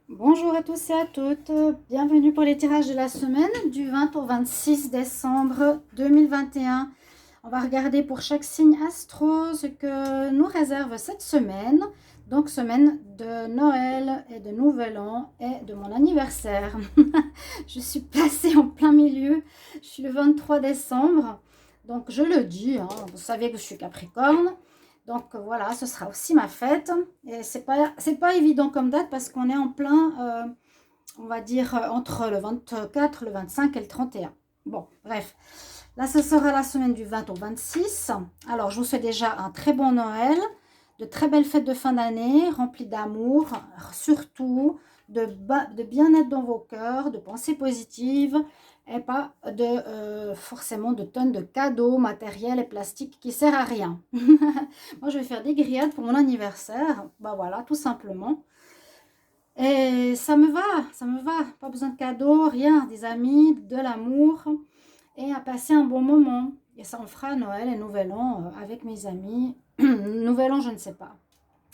Bonjour à tous et à toutes, bienvenue pour les tirages de la semaine du 20 au 26 décembre 2021. On va regarder pour chaque signe astro ce que nous réserve cette semaine, donc semaine de Noël et de Nouvel An et de mon anniversaire. Je suis placée en plein milieu, je suis le 23 décembre, donc je le dis, hein, vous savez que je suis Capricorne. Donc voilà, ce sera aussi ma fête. Et c'est pas évident comme date parce qu'on est en plein, on va dire, entre le 24, le 25 et le 31. Bon, bref. Là, ce sera la semaine du 20 au 26. Alors, je vous souhaite déjà un très bon Noël, de très belles fêtes de fin d'année, remplies d'amour, surtout de bien-être dans vos cœurs, de pensées positives, et pas de forcément de tonnes de cadeaux matériels et plastiques qui ne servent à rien. Moi, je vais faire des grillades pour mon anniversaire. Bah voilà, tout simplement. Et ça me va, ça me va. Pas besoin de cadeaux, rien. Des amis, de l'amour et à passer un bon moment. Et ça, on fera Noël et Nouvel An avec mes amis. Nouvel An, je ne sais pas.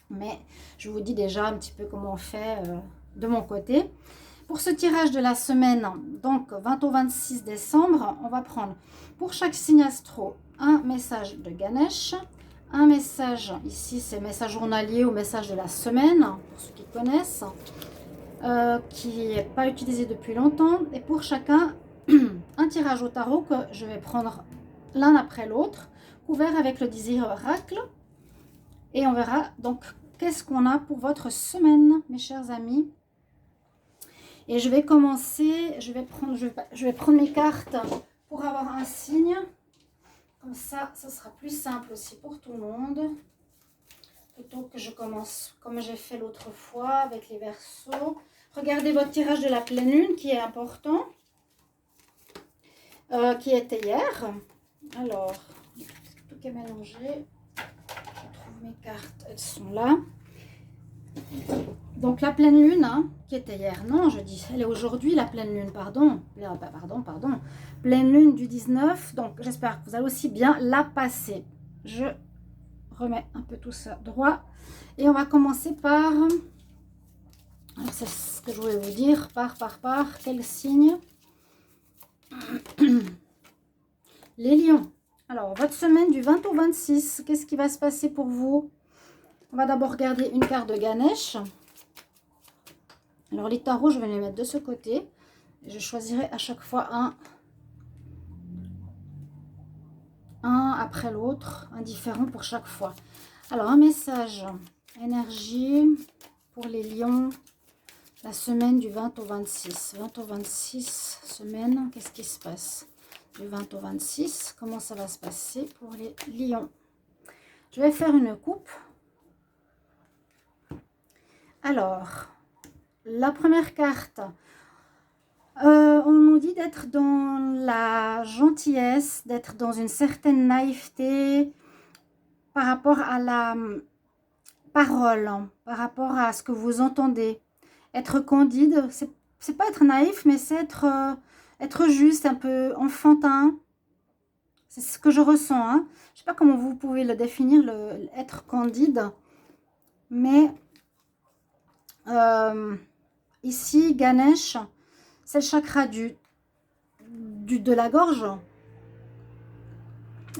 Mais je vous dis déjà un petit peu comment on fait de mon côté. Pour ce tirage de la semaine, donc 20 au 26 décembre, on va prendre pour chaque signe astro un message de Ganesh, un message, ici c'est message journalier ou message de la semaine, pour ceux qui connaissent, qui n'est pas utilisé depuis longtemps, et pour chacun un tirage au tarot que je vais prendre l'un après l'autre, couvert avec le désir oracle, et on verra donc qu'est-ce qu'on a pour votre semaine, mes chers amis. Et je vais commencer, je vais prendre mes cartes pour avoir un signe. Comme ça, ce sera plus simple aussi pour tout le monde. Plutôt que je commence comme j'ai fait l'autre fois avec les versos. Regardez votre tirage de la pleine lune qui est important. Qui était hier. Alors, tout est mélangé. Je trouve mes cartes, elles sont là. Donc la pleine lune, hein, qui était hier, non, je dis, elle est aujourd'hui, la pleine lune, pardon. Pleine lune du 19, donc j'espère que vous allez aussi bien la passer. Je remets un peu tout ça droit. Et on va commencer par, alors c'est ce que je voulais vous dire, par, quel signe? Les lions. Alors, votre semaine du 20 au 26, qu'est-ce qui va se passer pour vous? On va d'abord regarder une carte de Ganesh. Alors les tarots, je vais les mettre de ce côté. Je choisirai à chaque fois un après l'autre, un différent pour chaque fois. Alors un message, énergie pour les lions, la semaine du 20 au 26. 20 au 26, semaine, qu'est-ce qui se passe? Du 20 au 26, comment ça va se passer pour les lions? Je vais faire une coupe. Alors, la première carte, on nous dit d'être dans la gentillesse, d'être dans une certaine naïveté par rapport à la parole, hein, par rapport à ce que vous entendez. Être candide, c'est pas être naïf, mais c'est être juste, un peu enfantin. C'est ce que je ressens. Hein. Je sais pas comment vous pouvez le définir, être candide, mais ici, Ganesh, c'est le chakra de la gorge.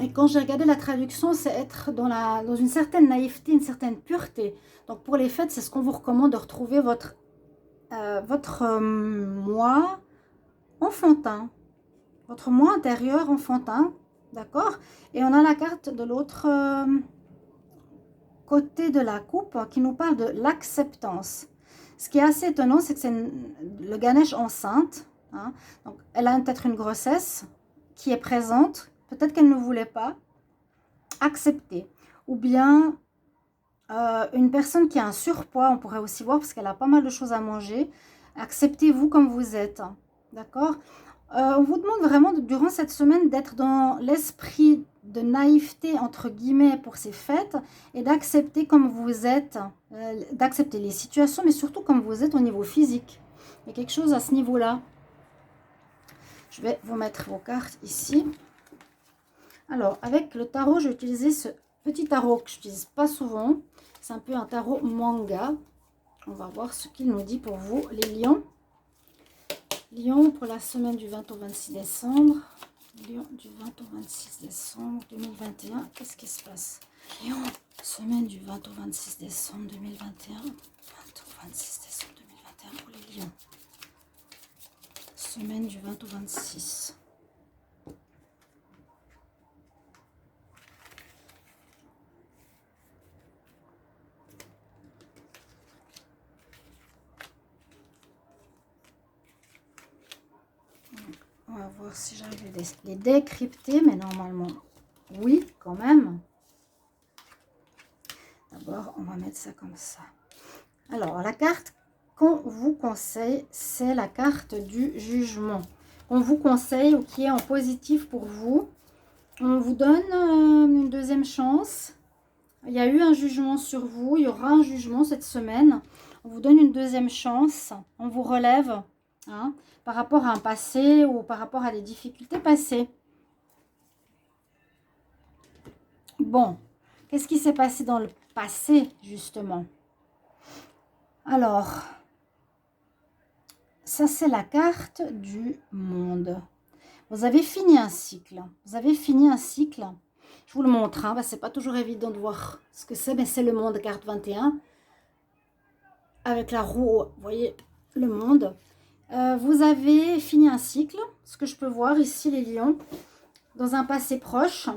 Et quand j'ai regardé la traduction, c'est être dans une certaine naïveté, une certaine pureté. Donc pour les fêtes, c'est ce qu'on vous recommande de retrouver votre moi enfantin, votre moi intérieur enfantin, d'accord? Et on a la carte de l'autre côté de la coupe qui nous parle de l'acceptance. Ce qui est assez étonnant, c'est que c'est le Ganesh enceinte. Hein, donc elle a peut-être une grossesse qui est présente. Peut-être qu'elle ne voulait pas accepter. Ou bien une personne qui a un surpoids, on pourrait aussi voir parce qu'elle a pas mal de choses à manger. Acceptez-vous comme vous êtes. D'accord? On vous demande vraiment, durant cette semaine, d'être dans l'esprit de naïveté, entre guillemets, pour ces fêtes, et d'accepter comme vous êtes, d'accepter les situations, mais surtout comme vous êtes au niveau physique. Il y a quelque chose à ce niveau-là. Je vais vous mettre vos cartes ici. Alors, avec le tarot, j'ai utilisé ce petit tarot que je n'utilise pas souvent. C'est un peu un tarot manga. On va voir ce qu'il nous dit pour vous, les lions. Lion pour la semaine du 20 au 26 décembre. Lion du 20 au 26 décembre 2021. Qu'est-ce qui se passe? Lion, semaine du 20 au 26 décembre 2021. 20 au 26 décembre 2021 pour les lions. Semaine du 20 au 26. On va voir si j'arrive à les décrypter, mais normalement, oui, quand même. D'abord, on va mettre ça comme ça. Alors, la carte qu'on vous conseille, c'est la carte du jugement. On vous conseille ou qui est en positif pour vous. On vous donne une deuxième chance. Il y a eu un jugement sur vous. Il y aura un jugement cette semaine. On vous donne une deuxième chance. On vous relève hein, par rapport à un passé ou par rapport à des difficultés passées. Bon, qu'est-ce qui s'est passé dans le passé, justement? Alors, ça c'est la carte du monde. Vous avez fini un cycle. Vous avez fini un cycle. Je vous le montre. Hein, c'est pas toujours évident de voir ce que c'est, mais c'est le monde, carte 21. Avec la roue, vous voyez, le monde. Vous avez fini un cycle. Ce que je peux voir ici, les lions, dans un passé proche.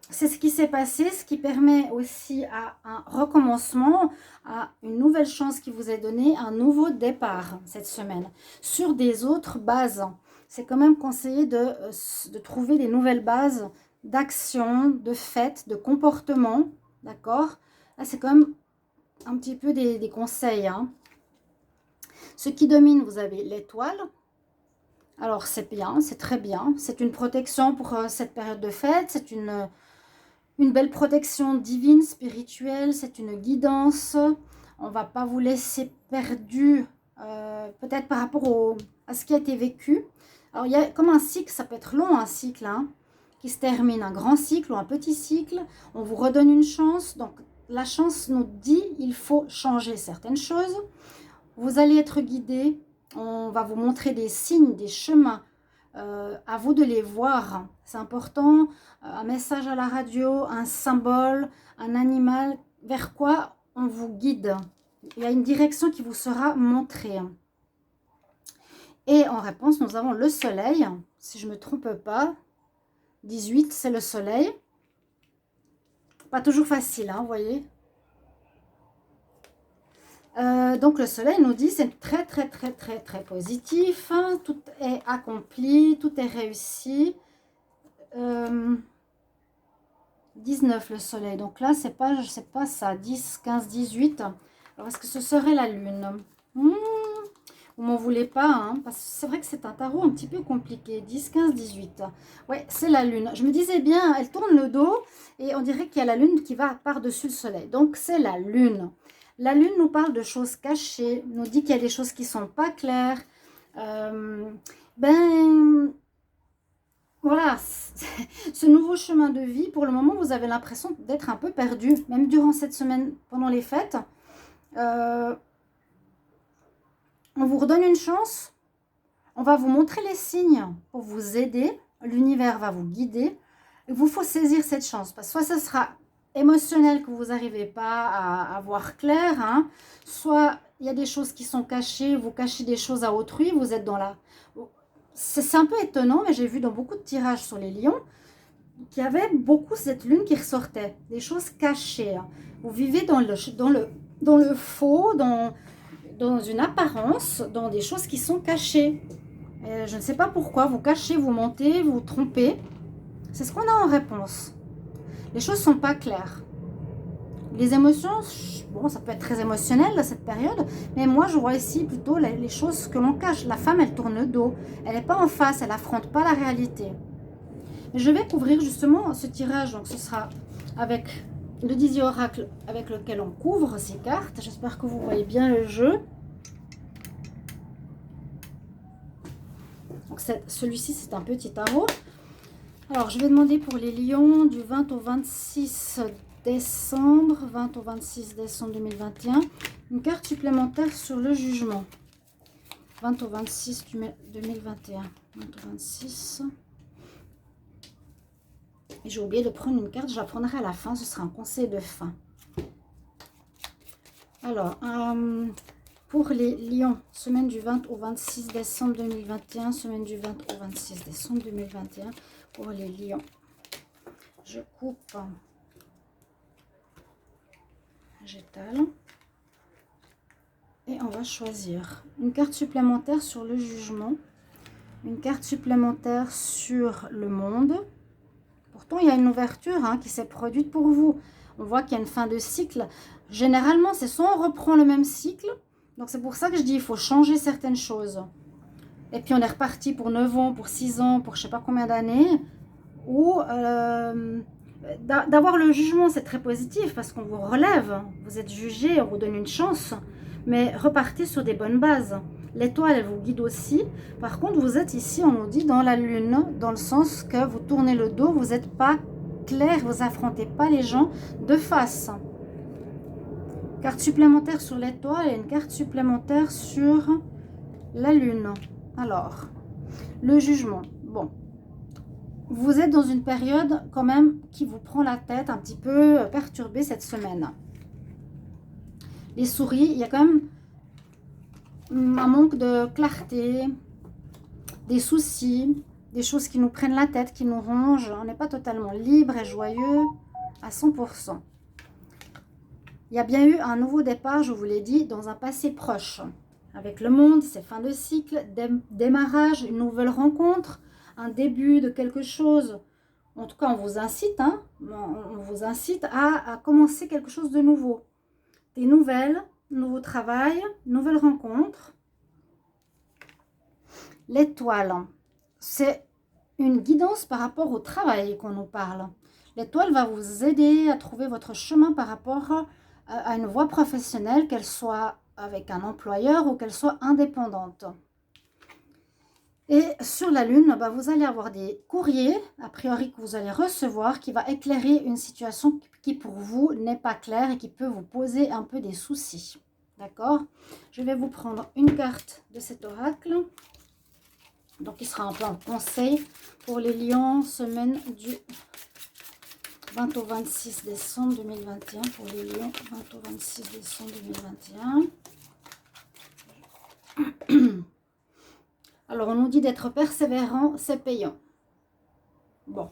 C'est ce qui s'est passé, ce qui permet aussi à un recommencement, à une nouvelle chance qui vous est donnée, un nouveau départ cette semaine, sur des autres bases. C'est quand même conseillé de trouver des nouvelles bases d'action, de fait, de comportement, d'accord? Là, c'est quand même un petit peu des conseils. Hein. Ce qui domine, vous avez l'étoile. Alors, c'est bien, c'est très bien. C'est une protection pour cette période de fête, c'est une belle protection divine, spirituelle, c'est une guidance. On ne va pas vous laisser perdu, peut-être par rapport à ce qui a été vécu. Alors, il y a comme un cycle, ça peut être long, un cycle, hein, qui se termine, un grand cycle ou un petit cycle. On vous redonne une chance. Donc, la chance nous dit il faut changer certaines choses. Vous allez être guidé. On va vous montrer des signes, des chemins. À vous de les voir, c'est important. Un message à la radio, un symbole, un animal, vers quoi on vous guide. Il y a une direction qui vous sera montrée. Et en réponse, nous avons le soleil, si je ne me trompe pas. 18, c'est le soleil. Pas toujours facile, hein, vous voyez. Donc le soleil nous dit c'est très très positif, hein, tout est accompli, tout est réussi. 19 le soleil, donc là c'est pas, je sais pas ça, 10, 15, 18. Alors est-ce que ce serait la lune? Vous m'en voulez pas, hein, parce que c'est vrai que c'est un tarot un petit peu compliqué. 10, 15, 18. Ouais, c'est la lune. Je me disais bien, elle tourne le dos et on dirait qu'il y a la lune qui va par-dessus le soleil. Donc c'est la lune. La lune nous parle de choses cachées, nous dit qu'il y a des choses qui ne sont pas claires. Voilà, ce nouveau chemin de vie, pour le moment, vous avez l'impression d'être un peu perdu, même durant cette semaine, pendant les fêtes. On vous redonne une chance, on va vous montrer les signes pour vous aider, l'univers va vous guider. Il vous faut saisir cette chance, parce que soit ça sera émotionnel que vous n'arrivez pas à voir clair, hein, soit il y a des choses qui sont cachées, vous cachez des choses à autrui, vous êtes dans la... C'est un peu étonnant, mais j'ai vu dans beaucoup de tirages sur les lions qu'il y avait beaucoup cette lune qui ressortait, des choses cachées. Hein. Vous vivez dans le faux, dans une apparence, dans des choses qui sont cachées. Et je ne sais pas pourquoi, vous cachez, vous mentez, vous trompez. C'est ce qu'on a en réponse. Les choses ne sont pas claires. Les émotions, bon, ça peut être très émotionnel à cette période, mais moi, je vois ici plutôt les choses que l'on cache. La femme, elle tourne le dos. Elle n'est pas en face, elle n'affronte pas la réalité. Je vais couvrir justement ce tirage, donc ce sera avec le Dizzy Oracle avec lequel on couvre ces cartes. J'espère que vous voyez bien le jeu. Donc celui-ci, c'est un petit tarot. Alors, je vais demander pour les lions du 20 au 26 décembre, 20 au 26 décembre 2021. Une carte supplémentaire sur le jugement. 20 au 26 du 2021. 20 au 26. Et j'ai oublié de prendre une carte, je la prendrai à la fin, ce sera un conseil de fin. Alors, pour les lions, semaine du 20 au 26 décembre 2021, semaine du 20 au 26 décembre 2021, pour les lions. Je coupe, j'étale. Et on va choisir une carte supplémentaire sur le jugement, une carte supplémentaire sur le monde. Pourtant, il y a une ouverture qui s'est produite pour vous. On voit qu'il y a une fin de cycle. Généralement, c'est soit on reprend le même cycle. Donc, c'est pour ça que je dis qu'il faut changer certaines choses. Et puis, on est reparti pour 9 ans, pour 6 ans, pour je ne sais pas combien d'années. Ou d'avoir le jugement, c'est très positif parce qu'on vous relève. Vous êtes jugé, on vous donne une chance. Mais repartez sur des bonnes bases. L'étoile, elle vous guide aussi. Par contre, vous êtes ici, on nous dit, dans la lune, dans le sens que vous tournez le dos, vous n'êtes pas clair, vous affrontez pas les gens de face. Carte supplémentaire sur l'étoile et une carte supplémentaire sur la lune. Alors, le jugement. Bon, vous êtes dans une période quand même qui vous prend la tête, un petit peu perturbée cette semaine. Les souris, il y a quand même un manque de clarté, des soucis, des choses qui nous prennent la tête, qui nous rongent. On n'est pas totalement libre et joyeux à 100%. Il y a bien eu un nouveau départ, je vous l'ai dit, dans un passé proche. Avec le monde, c'est fin de cycle, démarrage, une nouvelle rencontre, un début de quelque chose. En tout cas, on vous incite, on vous incite à commencer quelque chose de nouveau. Des nouvelles, nouveau travail, nouvelle rencontre. L'étoile, c'est une guidance par rapport au travail qu'on nous parle. L'étoile va vous aider à trouver votre chemin par rapport à une voie professionnelle, qu'elle soit avec un employeur ou qu'elle soit indépendante. Et sur la lune, vous allez avoir des courriers, a priori que vous allez recevoir, qui va éclairer une situation qui pour vous n'est pas claire et qui peut vous poser un peu des soucis. D'accord? Je vais vous prendre une carte de cet oracle. Donc, il sera un peu un conseil pour les lions, semaine du 20 au 26 décembre 2021. Pour les lions, 20 au 26 décembre 2021. Alors, on nous dit d'être persévérant, c'est payant. Bon,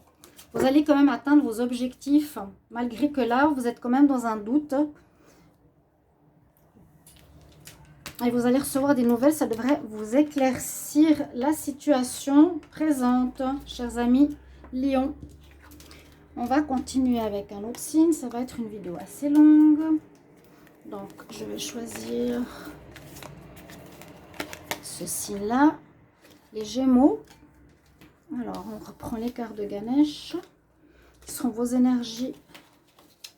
vous allez quand même atteindre vos objectifs, malgré que là, vous êtes quand même dans un doute. Et vous allez recevoir des nouvelles, ça devrait vous éclaircir la situation présente, chers amis Lion. On va continuer avec un autre signe, ça va être une vidéo assez longue. Donc, je vais choisir ce signe-là. Les Gémeaux. Alors, on reprend les cartes de Ganesh, qui seront vos énergies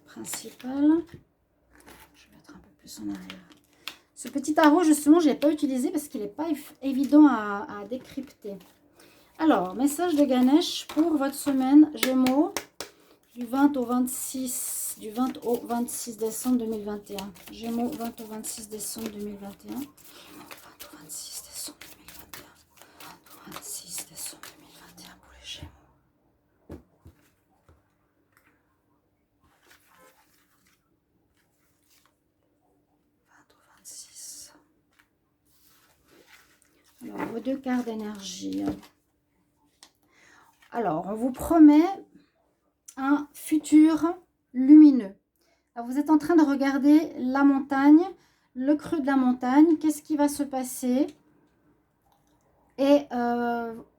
principales. Je vais mettre un peu plus en arrière. Ce petit tarot, justement, je ne l'ai pas utilisé parce qu'il n'est pas évident à décrypter. Alors, message de Ganesh pour votre semaine Gémeaux du 20 au 26 décembre 2021. Gémeaux 20 au 26 décembre 2021. 26 décembre 2021 pour les Gémeaux. Alors, vos deux cartes d'énergie. Alors, on vous promet un futur lumineux. Alors, vous êtes en train de regarder la montagne, le creux de la montagne. Qu'est-ce qui va se passer? Et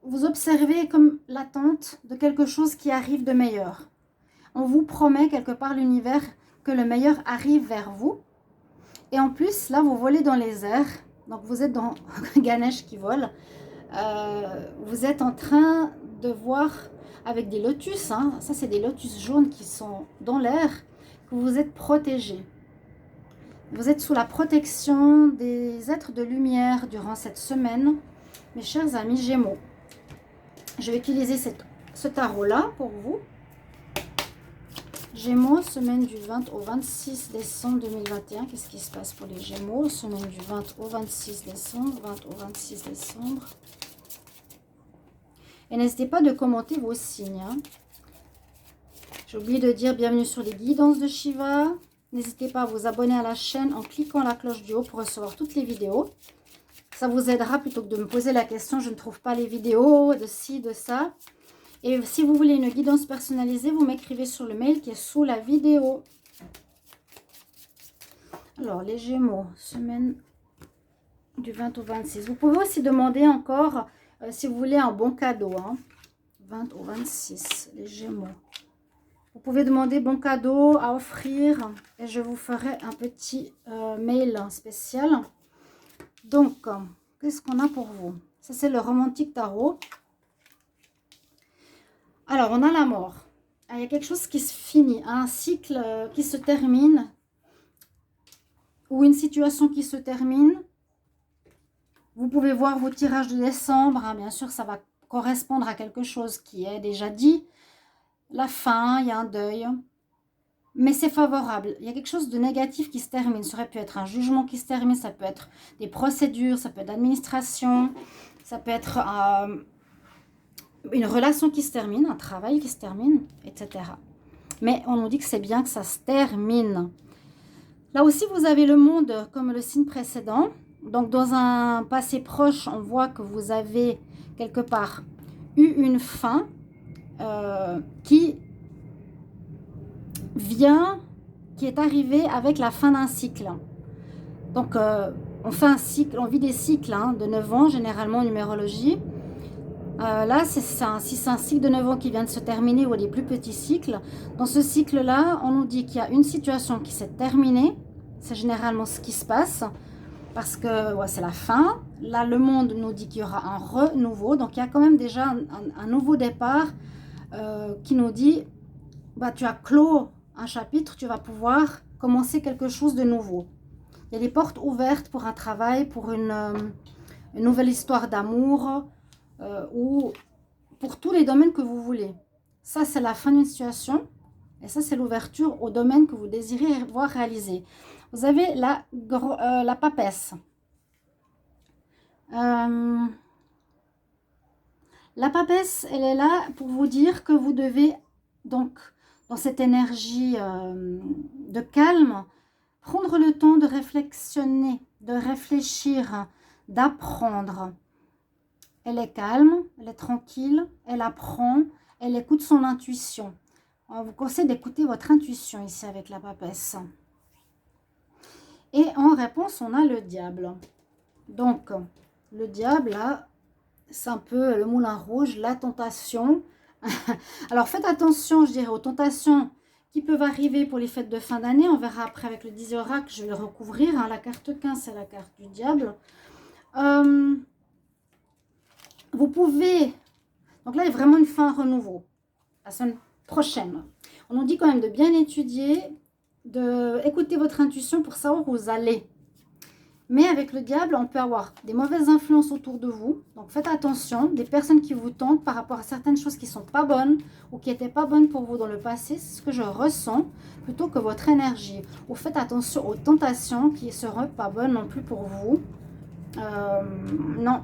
vous observez comme l'attente de quelque chose qui arrive de meilleur. On vous promet quelque part l'univers que le meilleur arrive vers vous. Et en plus, là, vous volez dans les airs. Donc, vous êtes dans Ganesh qui vole. Vous êtes en train de voir avec des lotus. Ça, c'est des lotus jaunes qui sont dans l'air. Que vous êtes protégés. Vous êtes sous la protection des êtres de lumière durant cette semaine. Mes chers amis Gémeaux, je vais utiliser ce tarot-là pour vous. Gémeaux, semaine du 20 au 26 décembre 2021. Qu'est-ce qui se passe pour les Gémeaux? Semaine du 20 au 26 décembre. 20 au 26 décembre. Et n'hésitez pas de commenter vos signes. Hein. J'ai oublié de dire bienvenue sur les guidances de Shiva. N'hésitez pas à vous abonner à la chaîne en cliquant la cloche du haut pour recevoir toutes les vidéos. Ça vous aidera plutôt que de me poser la question, je ne trouve pas les vidéos de ci, de ça. Et si vous voulez une guidance personnalisée, vous m'écrivez sur le mail qui est sous la vidéo. Alors, les Gémeaux, semaine du 20 au 26. Vous pouvez aussi demander encore si vous voulez un bon cadeau. Hein. 20 au 26, les Gémeaux. Vous pouvez demander bon cadeau à offrir et je vous ferai un petit mail spécial. Donc, qu'est-ce qu'on a pour vous? Ça, c'est le romantique tarot. Alors, on a la mort. Il y a quelque chose qui se finit, un cycle qui se termine ou une situation qui se termine. Vous pouvez voir vos tirages de décembre. Hein, bien sûr, ça va correspondre à quelque chose qui est déjà dit. La fin, il y a un deuil. Mais c'est favorable. Il y a quelque chose de négatif qui se termine. Ça aurait pu être un jugement qui se termine. Ça peut être des procédures. Ça peut être l'administration. Ça peut être une relation qui se termine, un travail qui se termine, etc. Mais on nous dit que c'est bien que ça se termine. Là aussi, vous avez le monde comme le signe précédent. Donc, dans un passé proche, on voit que vous avez quelque part eu une fin qui est arrivée avec la fin d'un cycle. Donc, on fait un cycle, on vit des cycles hein, de 9 ans, généralement en numérologie. Là, si c'est un cycle de 9 ans qui vient de se terminer ou des plus petits cycles, dans ce cycle-là, on nous dit qu'il y a une situation qui s'est terminée. C'est généralement ce qui se passe parce que ouais, c'est la fin. Là, le monde nous dit qu'il y aura un renouveau. Donc, il y a quand même déjà un nouveau départ qui nous dit bah, tu as clos un chapitre, tu vas pouvoir commencer quelque chose de nouveau. Il y a des portes ouvertes pour un travail, pour une nouvelle histoire d'amour, ou pour tous les domaines que vous voulez. Ça, c'est la fin d'une situation. Et ça, c'est l'ouverture au domaine que vous désirez voir réalisé. Vous avez la papesse. La papesse, elle est là pour vous dire que vous devez, donc, dans cette énergie de calme, prendre le temps de réflexionner, de réfléchir, d'apprendre. Elle est calme, elle est tranquille, elle apprend, elle écoute son intuition. On vous conseille d'écouter votre intuition ici avec la papesse. Et en réponse, on a le diable. Donc, le diable, là, c'est un peu le moulin rouge, la tentation. Alors, faites attention, je dirais, aux tentations qui peuvent arriver pour les fêtes de fin d'année. On verra après avec le 10 oracle, je vais le recouvrir. Hein. La carte 15, c'est la carte du diable. Vous pouvez... Donc là, il y a vraiment une fin renouveau. La semaine prochaine. On nous dit quand même de bien étudier, d'écouter votre intuition pour savoir où vous allez. Mais avec le diable, on peut avoir des mauvaises influences autour de vous. Donc faites attention, des personnes qui vous tentent par rapport à certaines choses qui ne sont pas bonnes ou qui n'étaient pas bonnes pour vous dans le passé. C'est ce que je ressens plutôt que votre énergie. Ou faites attention aux tentations qui ne seront pas bonnes non plus pour vous. Non.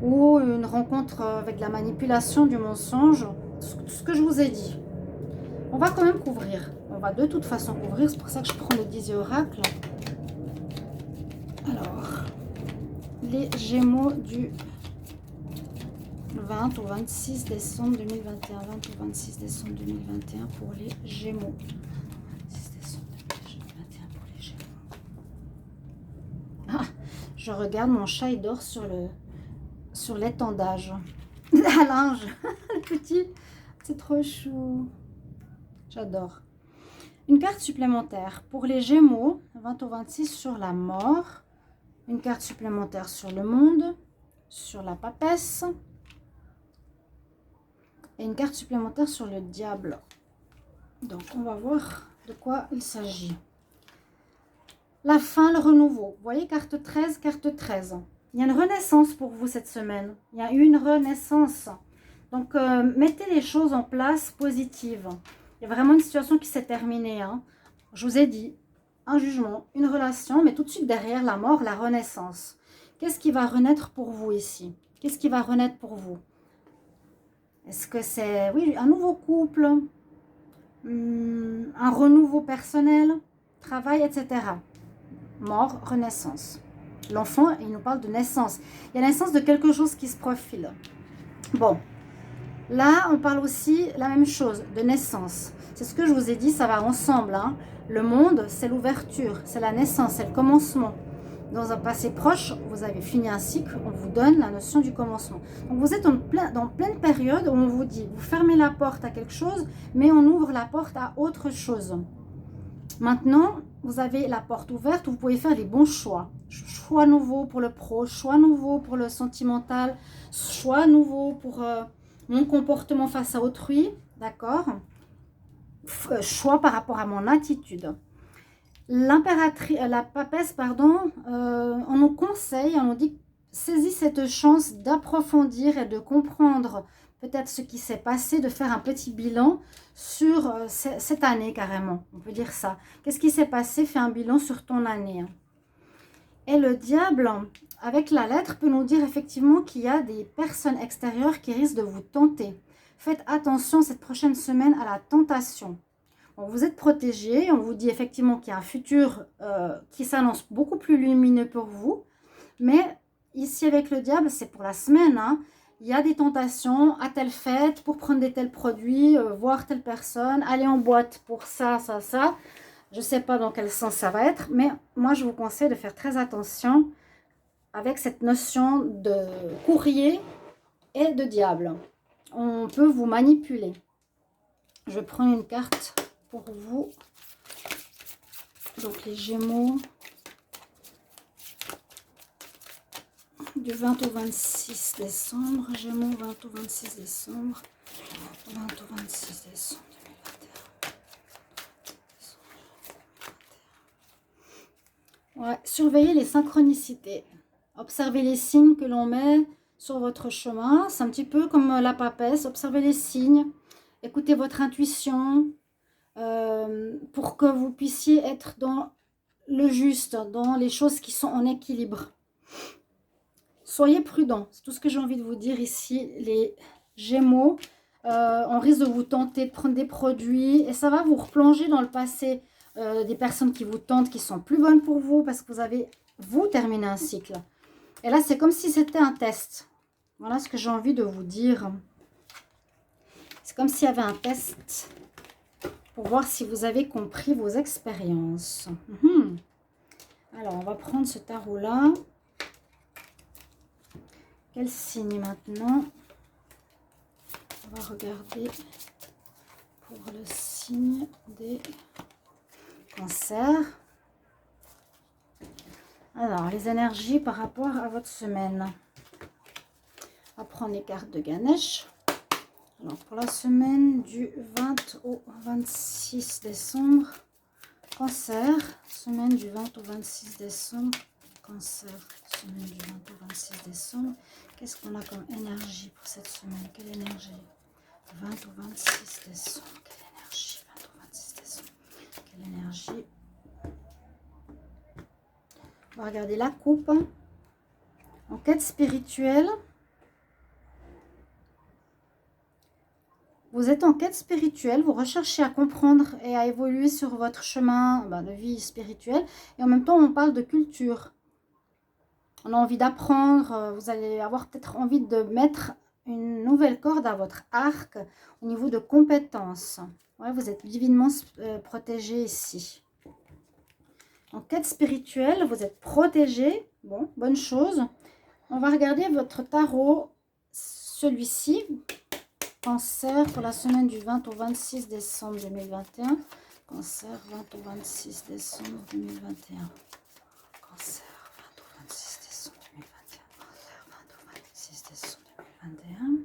Ou une rencontre avec la manipulation, du mensonge. Ce que je vous ai dit. On va quand même couvrir. On va de toute façon couvrir. C'est pour ça que je prends le 10 oracle. Alors, les Gémeaux du 20 au 26 décembre 2021. 20 au 26 décembre 2021 pour les Gémeaux. 26 décembre 2021 pour les Gémeaux. Ah, je regarde, mon chat il dort sur l'étendage. La linge. Le petit. C'est trop chou. J'adore. Une carte supplémentaire pour les Gémeaux, 20 au 26 sur la mort. Une carte supplémentaire sur le monde, sur la papesse. Et une carte supplémentaire sur le diable. Donc, on va voir de quoi il s'agit. La fin, le renouveau. Vous voyez, carte 13, carte 13. Il y a une renaissance pour vous cette semaine. Il y a eu une renaissance. Donc, mettez les choses en place positives. Il y a vraiment une situation qui s'est terminée. Hein. Je vous ai dit, un jugement, une relation, mais tout de suite derrière la mort, la renaissance. Qu'est-ce qui va renaître pour vous ici? Qu'est-ce qui va renaître pour vous? Est-ce que c'est, oui, un nouveau couple, un renouveau personnel, travail, etc. Mort, renaissance. L'enfant, il nous parle de naissance. Il y a la naissance de quelque chose qui se profile. Bon, là, on parle aussi la même chose, de naissance. C'est ce que je vous ai dit, ça va ensemble. Hein. Le monde, c'est l'ouverture, c'est la naissance, c'est le commencement. Dans un passé proche, vous avez fini un cycle, on vous donne la notion du commencement. Donc vous êtes dans pleine période où on vous dit, vous fermez la porte à quelque chose, mais on ouvre la porte à autre chose. Maintenant, vous avez la porte ouverte où vous pouvez faire les bons choix. Choix nouveaux pour le pro, choix nouveaux pour le sentimental, choix nouveaux pour mon comportement face à autrui, d'accord? Choix par rapport à mon attitude. L'impératrice, la papesse, pardon, on nous conseille, on nous dit, saisis cette chance d'approfondir et de comprendre peut-être ce qui s'est passé, de faire un petit bilan sur cette année carrément, on peut dire ça. Qu'est-ce qui s'est passé? Fais un bilan sur ton année. Et le diable, avec la lettre, peut nous dire effectivement qu'il y a des personnes extérieures qui risquent de vous tenter. Faites attention cette prochaine semaine à la tentation. Bon, vous êtes protégé, on vous dit effectivement qu'il y a un futur qui s'annonce beaucoup plus lumineux pour vous. Mais ici avec le diable, c'est pour la semaine. Hein. Il y a des tentations à telle fête pour prendre des tels produits, voir telle personne, aller en boîte pour ça, ça, ça. Je ne sais pas dans quel sens ça va être, mais moi je vous conseille de faire très attention avec cette notion de courrier et de diable. On peut vous manipuler. Je prends une carte pour vous. Donc les Gémeaux du 20 au 26 décembre. Gémeaux 20 au 26 décembre. 20 au 26 décembre 2021. Ouais, surveillez les synchronicités. Observez les signes que l'on met sur votre chemin. C'est un petit peu comme la papesse. Observez les signes. Écoutez votre intuition. Pour que vous puissiez être dans le juste, dans les choses qui sont en équilibre. Soyez prudents, c'est tout ce que j'ai envie de vous dire ici, les Gémeaux. On risque de vous tenter de prendre des produits et ça va vous replonger dans le passé des personnes qui vous tentent, qui sont plus bonnes pour vous parce que vous avez, vous, terminé un cycle. Et là, c'est comme si c'était un test. Voilà ce que j'ai envie de vous dire. C'est comme s'il y avait un test pour voir si vous avez compris vos expériences. Alors, on va prendre ce tarot-là. Quel signe maintenant? On va regarder pour le signe des cancers. Alors, les énergies par rapport à votre semaine. On va prendre les cartes de Ganesh. Alors, pour la semaine du 20 au 26 décembre, Cancer, semaine du 20 au 26 décembre, Cancer, semaine du 20 au 26 décembre. Qu'est-ce qu'on a comme énergie pour cette semaine? Quelle énergie? 20 au 26 décembre, quelle énergie? 20 au 26 décembre, quelle énergie? On va regarder la coupe. En quête spirituelle. Vous êtes en quête spirituelle, vous recherchez à comprendre et à évoluer sur votre chemin de vie spirituelle. Et en même temps, on parle de culture. On a envie d'apprendre, vous allez avoir peut-être envie de mettre une nouvelle corde à votre arc au niveau de compétences. Ouais, vous êtes divinement protégé ici. En quête spirituelle, vous êtes protégé. Bon, bonne chose. On va regarder votre tarot, celui-ci. Cancer pour la semaine du 20 au 26 décembre 2021. Cancer 20 au 26 décembre 2021. Cancer 20 au 26 décembre 2021. Cancer 20 au 26 décembre 2021.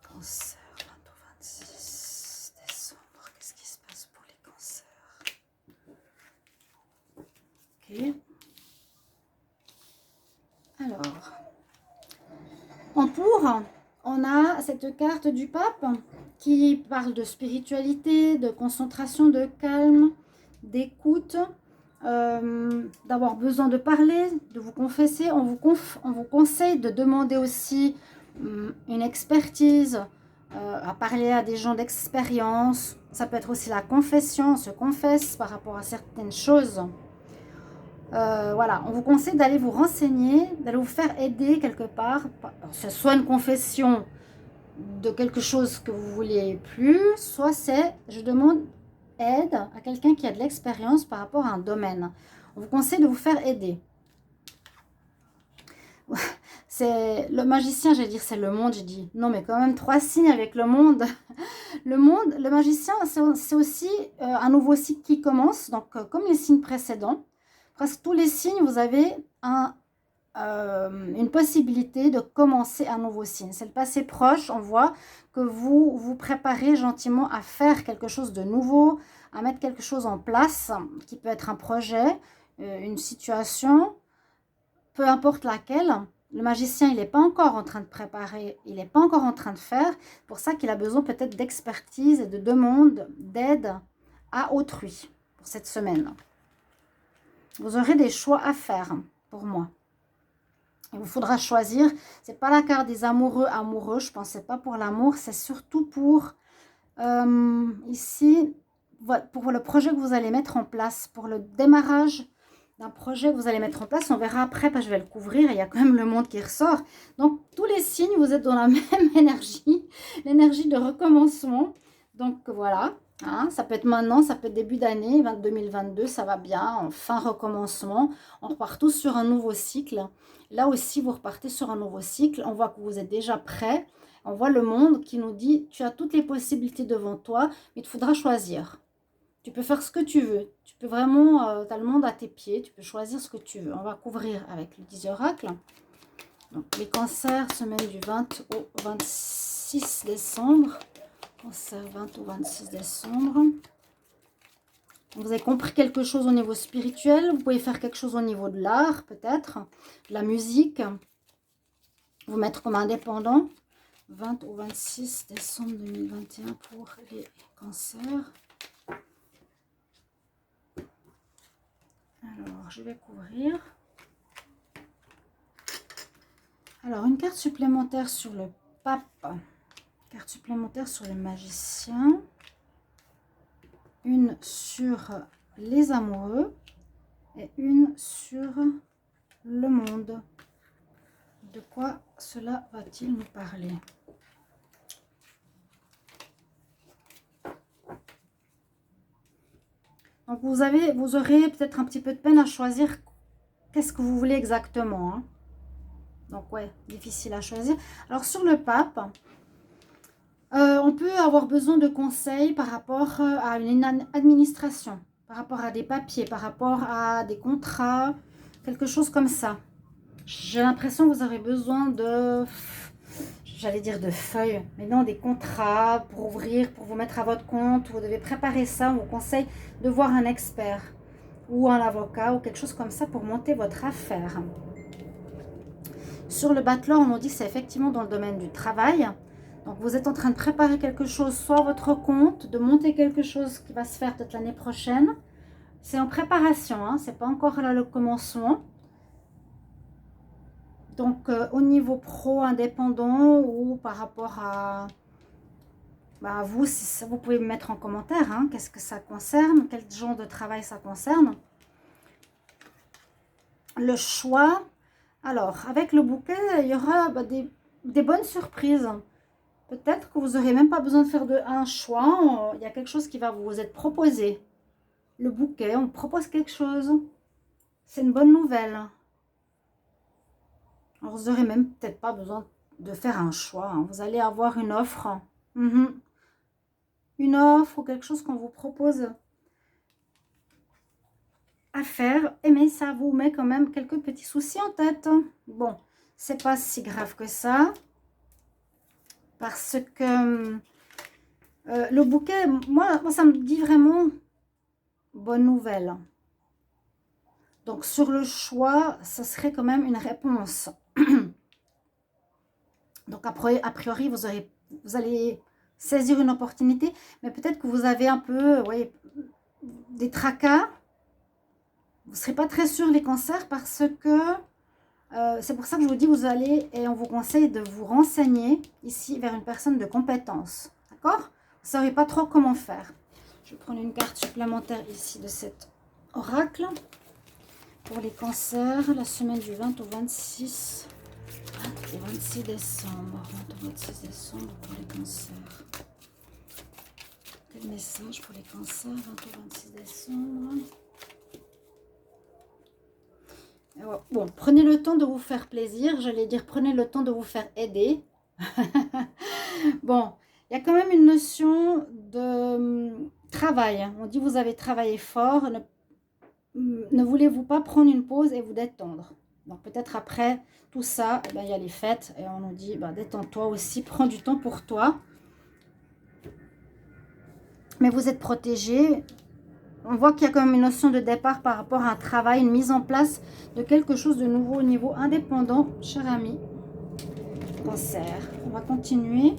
Cancer 20 au 26 décembre. Qu'est-ce qui se passe pour les cancers? Ok. Alors, on a cette carte du pape qui parle de spiritualité, de concentration, de calme, d'écoute, d'avoir besoin de parler, de vous confesser. On vous conseille de demander aussi une expertise, à parler à des gens d'expérience. Ça peut être aussi la confession, on se confesse par rapport à certaines choses. Voilà, on vous conseille d'aller vous renseigner, d'aller vous faire aider quelque part. C'est soit une confession de quelque chose que vous vouliez plus, soit c'est je demande aide à quelqu'un qui a de l'expérience par rapport à un domaine. On vous conseille de vous faire aider. C'est le magicien, j'allais dire c'est le monde, j'ai dit non mais quand même 3 signes avec le monde. Le monde, le magicien, c'est aussi un nouveau cycle qui commence, donc comme les signes précédents. Presque tous les signes, vous avez une possibilité de commencer un nouveau signe. C'est le passé proche, on voit que vous vous préparez gentiment à faire quelque chose de nouveau, à mettre quelque chose en place, qui peut être un projet, une situation, peu importe laquelle. Le magicien, il n'est pas encore en train de préparer, il n'est pas encore en train de faire. C'est pour ça qu'il a besoin peut-être d'expertise et de demande d'aide à autrui pour cette semaine. Vous aurez des choix à faire pour moi. Il vous faudra choisir. Ce n'est pas la carte des amoureux. Je ne pensais pas pour l'amour. C'est surtout pour, ici, pour le projet que vous allez mettre en place, pour le démarrage d'un projet que vous allez mettre en place. On verra après, parce que je vais le couvrir. Il y a quand même le monde qui ressort. Donc, tous les signes, vous êtes dans la même énergie. L'énergie de recommencement. Donc, voilà. Hein, ça peut être maintenant, ça peut être début d'année, 2022, ça va bien. Enfin, recommencement. On repart tous sur un nouveau cycle. Là aussi, vous repartez sur un nouveau cycle. On voit que vous êtes déjà prêt. On voit le monde qui nous dit, tu as toutes les possibilités devant toi, mais il te faudra choisir. Tu peux faire ce que tu veux. Tu peux vraiment, tu as le monde à tes pieds. Tu peux choisir ce que tu veux. On va couvrir avec le 10 oracles. Donc, les cancers, semaine du 20 au 26 décembre. Cancer 20 au 26 décembre. Vous avez compris quelque chose au niveau spirituel. Vous pouvez faire quelque chose au niveau de l'art, peut-être. De la musique. Vous mettre comme indépendant. 20 au 26 décembre 2021 pour les cancers. Alors, je vais couvrir. Alors, une carte supplémentaire sur le pape. Carte supplémentaire sur le magicien. Une sur les amoureux. Et une sur le monde. De quoi cela va-t-il nous parler? Donc, vous aurez peut-être un petit peu de peine à choisir qu'est-ce que vous voulez exactement. Hein. Donc, ouais, difficile à choisir. Alors, sur le pape, on peut avoir besoin de conseils par rapport à une administration, par rapport à des papiers, par rapport à des contrats, quelque chose comme ça. J'ai l'impression que vous aurez besoin de, j'allais dire de feuilles, mais non, des contrats pour ouvrir, pour vous mettre à votre compte. Vous devez préparer ça. On vous conseille de voir un expert ou un avocat ou quelque chose comme ça pour monter votre affaire. Sur le bateleur, on nous dit que c'est effectivement dans le domaine du travail. Donc, vous êtes en train de préparer quelque chose, soit votre compte, de monter quelque chose qui va se faire peut-être l'année prochaine. C'est en préparation, hein, c'est pas encore là le commencement. Donc, au niveau pro, indépendant ou par rapport à vous, vous pouvez me mettre en commentaire. Hein, qu'est-ce que ça concerne? Quel genre de travail ça concerne? Le choix. Alors, avec le bouquet, il y aura des bonnes surprises. Peut-être que vous n'aurez même pas besoin de faire un choix. Il y a quelque chose qui va vous être proposé. Le bouquet, on propose quelque chose. C'est une bonne nouvelle. Alors, vous n'aurez même peut-être pas besoin de faire un choix. Hein. Vous allez avoir une offre. Une offre ou quelque chose qu'on vous propose à faire. Mais ça vous met quand même quelques petits soucis en tête. Bon, c'est pas si grave que ça. Parce que le bouquet, moi, ça me dit vraiment bonne nouvelle. Donc, sur le choix, ça serait quand même une réponse. Donc, a priori, vous allez saisir une opportunité, mais peut-être que vous avez un peu des tracas. Vous ne serez pas très sûr les cancers parce que c'est pour ça que je vous dis, vous allez, et on vous conseille de vous renseigner ici vers une personne de compétence. D'accord? Vous ne saurez pas trop comment faire. Je vais prendre une carte supplémentaire ici de cet oracle. Pour les cancers, la semaine du 20 au 26 et 26 décembre. 20 au 26 décembre pour les cancers. Quel message pour les cancers, 20 au 26 décembre? Bon, prenez le temps de vous faire plaisir. J'allais dire, prenez le temps de vous faire aider. Bon, il y a quand même une notion de travail. On dit, vous avez travaillé fort. Ne voulez-vous pas prendre une pause et vous détendre? Donc, peut-être après tout ça, eh ben, il y a les fêtes. Et on nous dit, ben, détends-toi aussi. Prends du temps pour toi. Mais vous êtes protégé. On voit qu'il y a quand même une notion de départ par rapport à un travail, une mise en place de quelque chose de nouveau au niveau indépendant, cher ami. Cancer. On va continuer.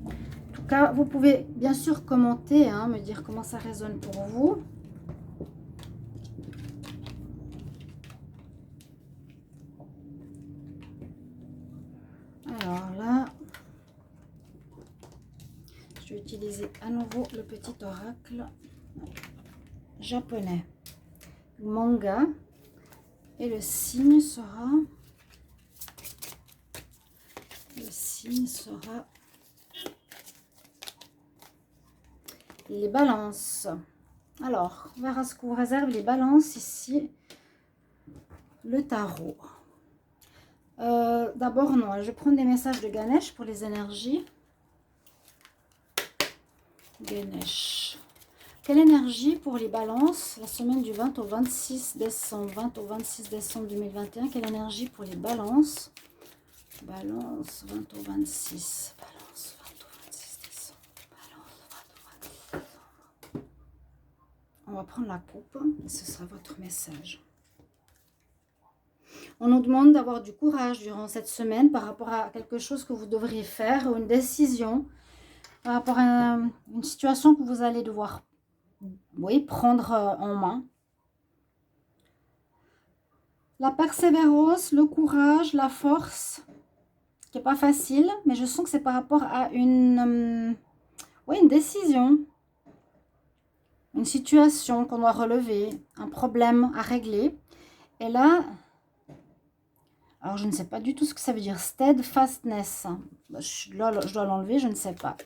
En tout cas, vous pouvez bien sûr commenter, hein, me dire comment ça résonne pour vous. Alors là, je vais utiliser à nouveau le petit oracle japonais. Manga. Et le signe sera... les balances. Alors, on verra ce qu'on réserve les balances ici. Le tarot. D'abord, non, je vais prendre des messages de Ganesh pour les énergies. Ganesh. Quelle énergie pour les balances la semaine du 20 au 26 décembre 20 au 26 décembre 2021. Quelle énergie pour les balances? Balance 20 au 26. Balance 20 au 26 décembre. Balance 20 au 26 décembre. On va prendre la coupe et ce sera votre message. On nous demande d'avoir du courage durant cette semaine par rapport à quelque chose que vous devriez faire ou une décision par rapport à une situation que vous allez devoir prendre en main. La persévérance, le courage, la force, qui n'est pas facile, mais je sens que c'est par rapport à une décision, une situation qu'on doit relever, un problème à régler. Et là, alors je ne sais pas du tout ce que ça veut dire, steadfastness. Je dois l'enlever, je ne sais pas.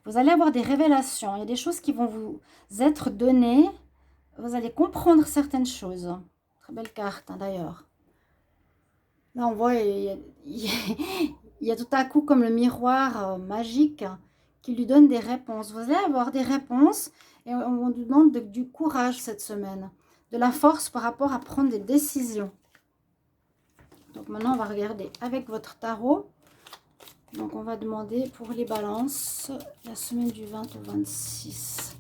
Vous allez avoir des révélations, il y a des choses qui vont vous être données. Vous allez comprendre certaines choses. Très belle carte, hein, d'ailleurs. Là, on voit, il y a tout à coup comme le miroir magique qui lui donne des réponses. Vous allez avoir des réponses et on vous demande du courage cette semaine. De la force par rapport à prendre des décisions. Donc maintenant, on va regarder avec votre tarot. Donc, on va demander pour les balances la semaine du 20 au 26.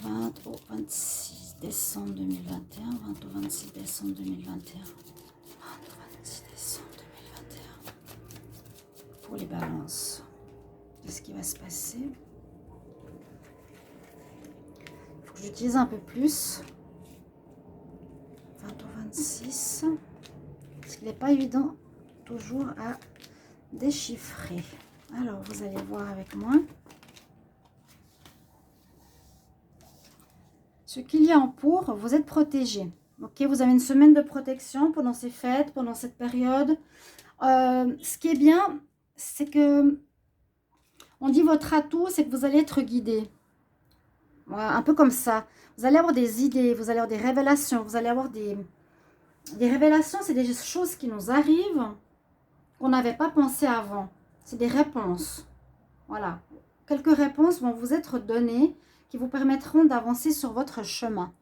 20 au 26 décembre 2021. 20 au 26 décembre 2021. 20 au 26 décembre 2021. Pour les balances. Qu'est-ce qui va se passer? Il faut que j'utilise un peu plus. 20 au 26. Parce qu'il n'est pas évident toujours à déchiffrer. Alors, vous allez voir avec moi. Ce qu'il y a en pour, vous êtes protégé. Ok, vous avez une semaine de protection pendant ces fêtes, pendant cette période. Ce qui est bien, c'est que on dit votre atout, c'est que vous allez être guidé. Voilà, un peu comme ça. Vous allez avoir des idées, vous allez avoir des révélations, vous allez avoir des révélations, c'est des choses qui nous arrivent qu'on n'avait pas pensé avant. C'est des réponses. Voilà. Quelques réponses vont vous être données qui vous permettront d'avancer sur votre chemin.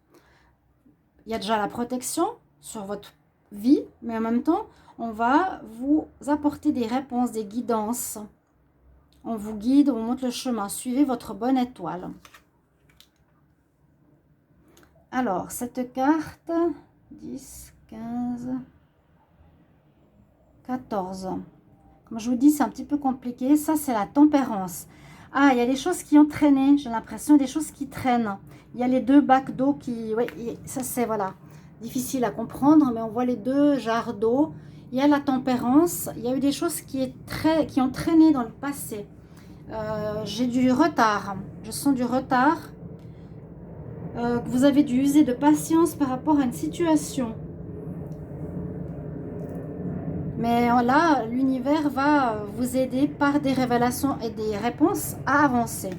Il y a déjà la protection sur votre vie, mais en même temps, on va vous apporter des réponses, des guidances. On vous guide, on vous montre le chemin. Suivez votre bonne étoile. Alors, cette carte, 10, 15, 14. Comme je vous dis, c'est un petit peu compliqué. Ça, c'est la tempérance. Ah, il y a des choses qui ont traîné. J'ai l'impression des choses qui traînent. Il y a les deux bacs d'eau qui... Oui, ça c'est, voilà, difficile à comprendre, mais on voit les deux jarres d'eau. Il y a la tempérance. Il y a eu des choses qui ont traîné dans le passé. J'ai du retard. Je sens du retard. Que vous avez dû user de patience par rapport à une situation. Mais là, l'univers va vous aider par des révélations et des réponses à avancer.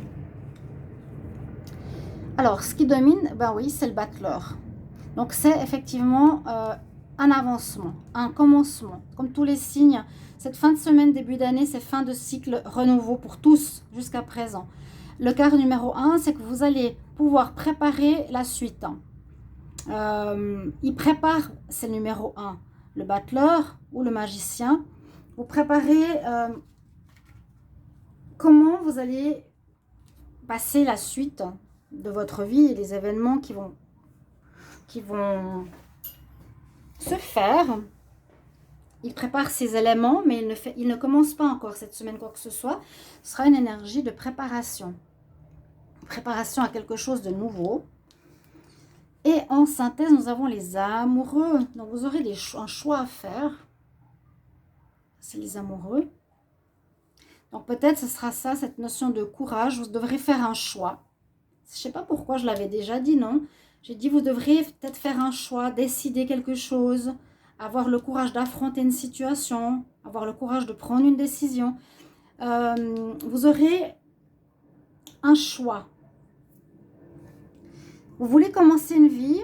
Alors, ce qui domine, ben oui, c'est le battleur. Donc, c'est effectivement un avancement, un commencement. Comme tous les signes, cette fin de semaine, début d'année, c'est fin de cycle renouveau pour tous jusqu'à présent. Le quart numéro 1, c'est que vous allez pouvoir préparer la suite. Il prépare, c'est le numéro 1. Le battleur ou le magicien, vous préparez comment vous allez passer la suite de votre vie et des événements qui vont se faire. Il prépare ces éléments, mais il ne commence pas encore cette semaine quoi que ce soit. Ce sera une énergie de préparation. Préparation à quelque chose de nouveau. Et en synthèse, nous avons les amoureux. Donc, vous aurez un choix à faire. C'est les amoureux. Donc, peut-être ce sera ça, cette notion de courage. Vous devrez faire un choix. Je ne sais pas pourquoi, je l'avais déjà dit, non? J'ai dit, vous devriez peut-être faire un choix, décider quelque chose, avoir le courage d'affronter une situation, avoir le courage de prendre une décision. Vous aurez un choix. Vous voulez commencer une vie.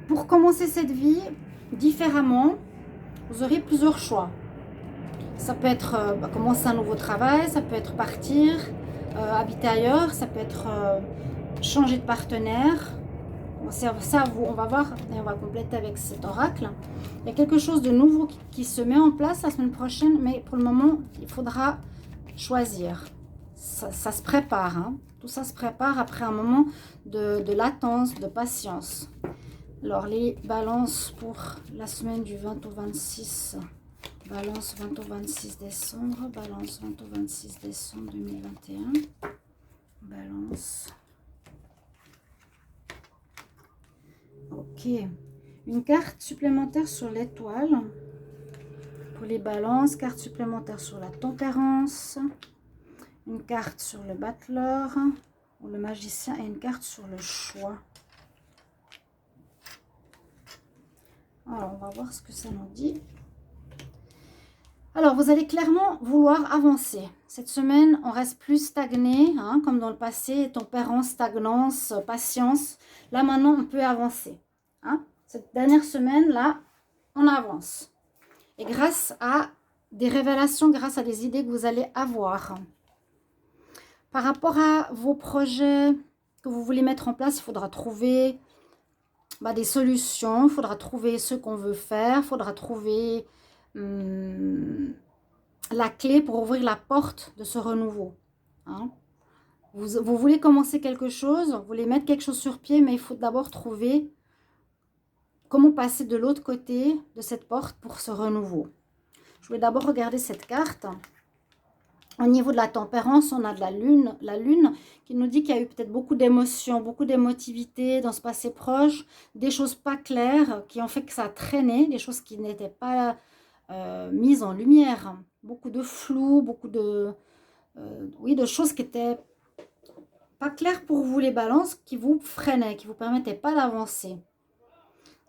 Pour commencer cette vie différemment, vous aurez plusieurs choix. Ça peut être commencer un nouveau travail, ça peut être partir, habiter ailleurs, ça peut être changer de partenaire. Ça, on va voir et on va compléter avec cet oracle. Il y a quelque chose de nouveau qui se met en place la semaine prochaine, mais pour le moment, il faudra choisir. Ça se prépare, hein. Tout ça se prépare après un moment de latence, de patience. Alors, les balances pour la semaine du 20 au 26, balance 20 au 26 décembre, balance 20 au 26 décembre 2021, balance. Ok, une carte supplémentaire sur l'étoile pour les balances, carte supplémentaire sur la tempérance, une carte sur le battleur ou le magicien et une carte sur le choix. Alors, on va voir ce que ça nous dit. Alors, vous allez clairement vouloir avancer. Cette semaine, on reste plus stagné, hein, comme dans le passé, tempérance, stagnance, patience. Là, maintenant, on peut avancer. Hein. Cette dernière semaine, là, on avance. Et grâce à des révélations, grâce à des idées que vous allez avoir. Par rapport à vos projets que vous voulez mettre en place, il faudra trouver des solutions, il faudra trouver ce qu'on veut faire, il faudra trouver la clé pour ouvrir la porte de ce renouveau. Hein. Vous voulez commencer quelque chose, vous voulez mettre quelque chose sur pied, mais il faut d'abord trouver comment passer de l'autre côté de cette porte pour ce renouveau. Je vais d'abord regarder cette carte. Au niveau de la tempérance, on a de la lune qui nous dit qu'il y a eu peut-être beaucoup d'émotions, beaucoup d'émotivité dans ce passé proche, des choses pas claires qui ont fait que ça a traîné, des choses qui n'étaient pas mises en lumière. Beaucoup de flou, beaucoup de choses qui étaient pas claires pour vous les balances, qui vous freinaient, qui ne vous permettaient pas d'avancer.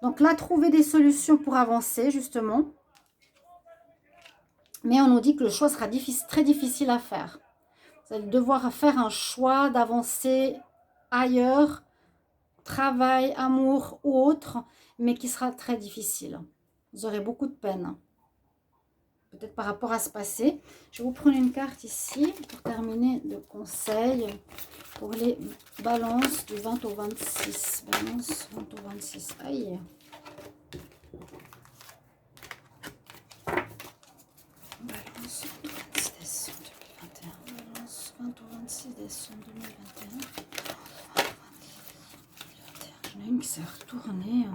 Donc là, trouver des solutions pour avancer justement. Mais on nous dit que le choix sera très difficile à faire. Vous allez devoir faire un choix d'avancer ailleurs, travail, amour ou autre, mais qui sera très difficile. Vous aurez beaucoup de peine. Peut-être par rapport à ce passé. Je vais vous prendre une carte ici pour terminer de conseils pour les balances du 20 au 26. Balance 20 au 26. Aïe. Balance 20 au 26 décembre 2021. Balance 20 au 26 décembre 2021. J'en ai une qui s'est retournée.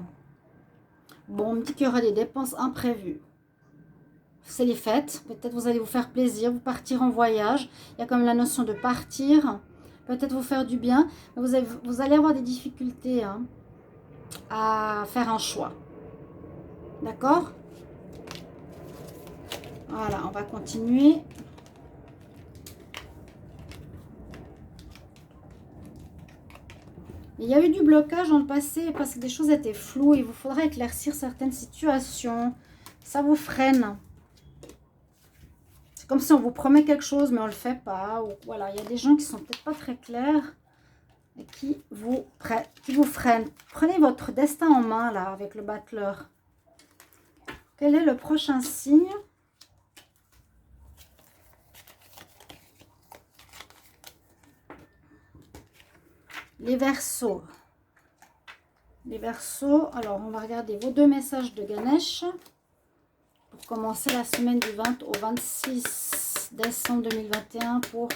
Bon, on me dit qu'il y aura des dépenses imprévues. C'est les fêtes. Peut-être vous allez vous faire plaisir, vous partir en voyage. Il y a comme la notion de partir. Peut-être vous faire du bien. Mais vous allez avoir des difficultés hein, à faire un choix. D'accord? Voilà, on va continuer. Il y a eu du blocage dans le passé parce que des choses étaient floues. Il vous faudra éclaircir certaines situations. Ça vous freine. C'est comme si on vous promet quelque chose, mais on ne le fait pas. Ou, voilà, il y a des gens qui sont peut-être pas très clairs et qui vous freinent. Prenez votre destin en main, là, avec le battleur. Quel est le prochain signe? Les Verseaux. Les Verseaux, alors on va regarder vos 2 messages de Ganesh pour commencer la semaine du 20 au 26 décembre 2021 pour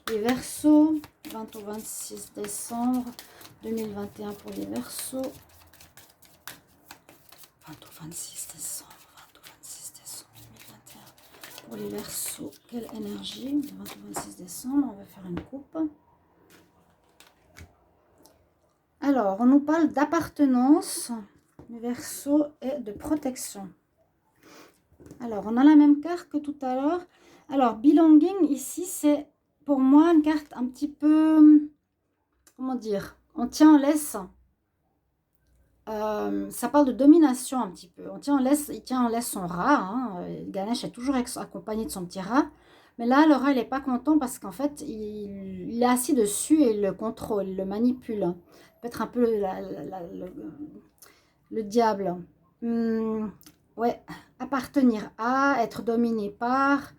les Verseaux. 20 au 26 décembre 2021 pour les Verseaux. 20 au 26 décembre, 20 au 26 décembre 2021 pour les Verseaux. Quelle énergie? 20 au 26 décembre, on va faire une coupe. Alors, on nous parle d'appartenance, du Verseau et de protection. Alors, on a la même carte que tout à l'heure. Alors, belonging, ici, c'est pour moi une carte un petit peu, comment dire, on tient en laisse. Ça parle de domination un petit peu. On tient en laisse, il tient en laisse son rat. Hein. Ganesh est toujours accompagné de son petit rat. Mais là, le rat, il n'est pas content parce qu'en fait, il est assis dessus et il le contrôle, il le manipule. Peut-être un peu le diable. Ouais, appartenir à, être dominé par,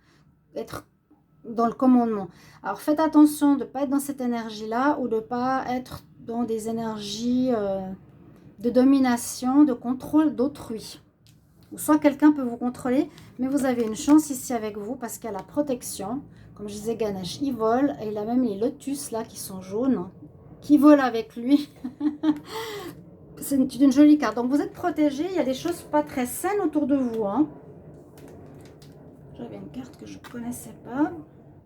être dans le commandement. Alors, faites attention de ne pas être dans cette énergie-là ou de ne pas être dans des énergies de domination, de contrôle d'autrui. Ou soit quelqu'un peut vous contrôler, mais vous avez une chance ici avec vous parce qu'il y a la protection. Comme je disais, Ganesh, il vole et il a même les lotus là qui sont jaunes, qui volent avec lui. C'est une jolie carte. Donc vous êtes protégé, il y a des choses pas très saines autour de vous. Hein. J'avais une carte que je ne connaissais pas.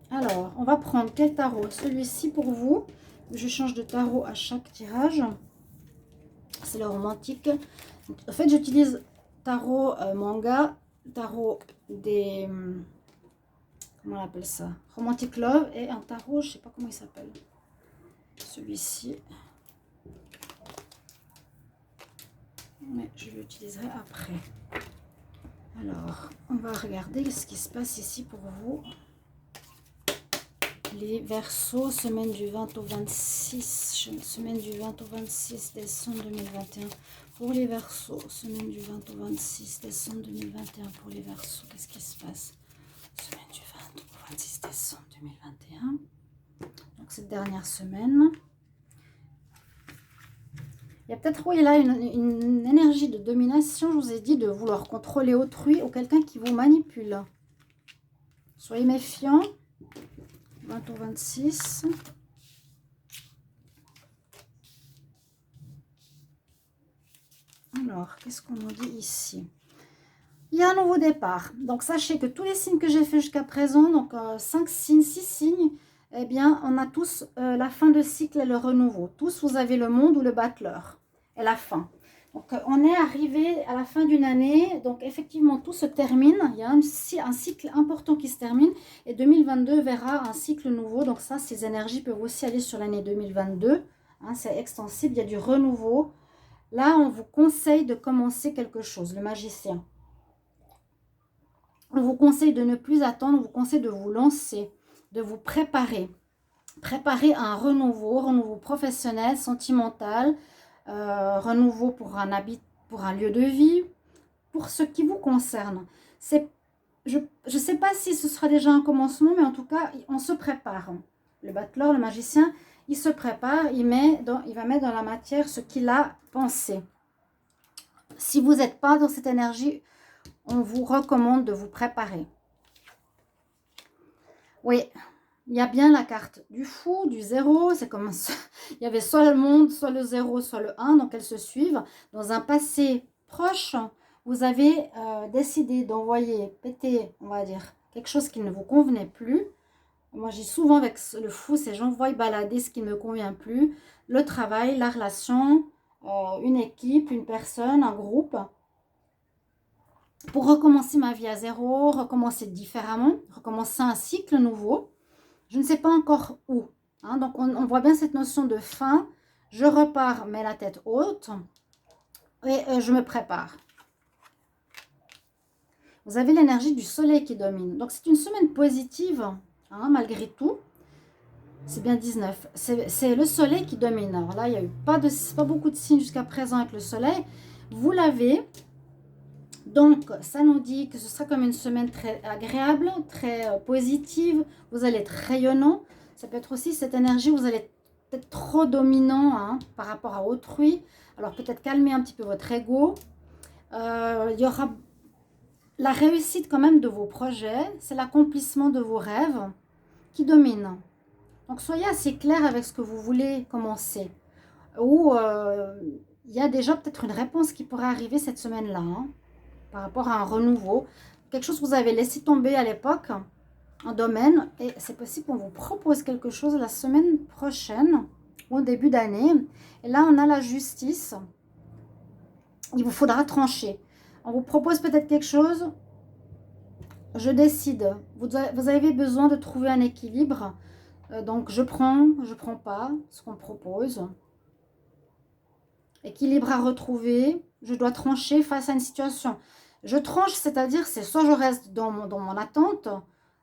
Alors, on va prendre quel tarot? Celui-ci pour vous. Je change de tarot à chaque tirage. C'est le romantique. En fait, j'utilise tarot manga, tarot des... comment on appelle ça? Romantic Love et un tarot, je ne sais pas comment il s'appelle. Celui-ci. Mais je l'utiliserai après. Alors, on va regarder ce qui se passe ici pour vous. Les Verseaux, semaine du 20 au 26, semaine du 20 au 26 décembre 2021 pour les Verseaux, semaine du 20 au 26 décembre 2021 pour les Verseaux. Qu'est-ce qui se passe? Semaine du 20 au 26 décembre 2021. Donc cette dernière semaine. Il y a peut-être, oui, là, une énergie de domination, je vous ai dit, de vouloir contrôler autrui ou quelqu'un qui vous manipule. Soyez méfiants. 20 au 26. Alors, qu'est-ce qu'on nous dit ici? Il y a un nouveau départ. Donc, sachez que tous les signes que j'ai fait jusqu'à présent, donc 5 signes, 6 signes, eh bien, on a tous la fin de cycle et le renouveau. Tous, vous avez le monde ou le battleur et la fin. Donc, on est arrivé à la fin d'une année. Donc, effectivement, tout se termine. Il y a un cycle important qui se termine. Et 2022 verra un cycle nouveau. Donc, ça, ces énergies peuvent aussi aller sur l'année 2022. Hein, c'est extensible. Il y a du renouveau. Là, on vous conseille de commencer quelque chose. Le magicien. On vous conseille de ne plus attendre. On vous conseille de vous lancer, de vous préparer. Préparer un renouveau professionnel, sentimental, renouveau pour un lieu de vie, pour ce qui vous concerne. Je ne sais pas si ce sera déjà un commencement, mais en tout cas, on se prépare. Le battleur, le magicien, il se prépare, il va mettre dans la matière ce qu'il a pensé. Si vous n'êtes pas dans cette énergie, on vous recommande de vous préparer. Oui, il y a bien la carte du fou, du zéro. C'est comme ça. Il y avait soit le monde, soit le zéro, soit le un. Donc, elles se suivent. Dans un passé proche, vous avez décidé d'envoyer péter, on va dire, quelque chose qui ne vous convenait plus. Moi, j'ai souvent avec le fou, c'est j'envoie balader ce qui ne me convient plus. Le travail, la relation, une équipe, une personne, un groupe. Pour recommencer ma vie à zéro, recommencer différemment, recommencer un cycle nouveau. Je ne sais pas encore où. Hein, donc, on voit bien cette notion de fin. Je repars, mais la tête haute. Et je me prépare. Vous avez l'énergie du soleil qui domine. Donc, c'est une semaine positive, hein, malgré tout. C'est bien 19. C'est le soleil qui domine. Alors là, il n'y a eu pas beaucoup de signes jusqu'à présent avec le soleil. Vous l'avez. Donc, ça nous dit que ce sera comme une semaine très agréable, très positive. Vous allez être rayonnant. Ça peut être aussi cette énergie, vous allez être trop dominant, hein, par rapport à autrui. Alors, peut-être calmer un petit peu votre ego. Il y aura la réussite quand même de vos projets. C'est l'accomplissement de vos rêves qui domine. Donc, soyez assez clair avec ce que vous voulez commencer. Ou il y a déjà peut-être une réponse qui pourrait arriver cette semaine-là, hein, par rapport à un renouveau. Quelque chose que vous avez laissé tomber à l'époque, un domaine, et c'est possible qu'on vous propose quelque chose la semaine prochaine, ou au début d'année. Et là, on a la justice. Il vous faudra trancher. On vous propose peut-être quelque chose. Je décide. Vous avez besoin de trouver un équilibre. Donc, je prends pas ce qu'on me propose. Équilibre à retrouver. Je dois trancher face à une situation. Je tranche, c'est-à-dire, c'est soit je reste dans mon attente,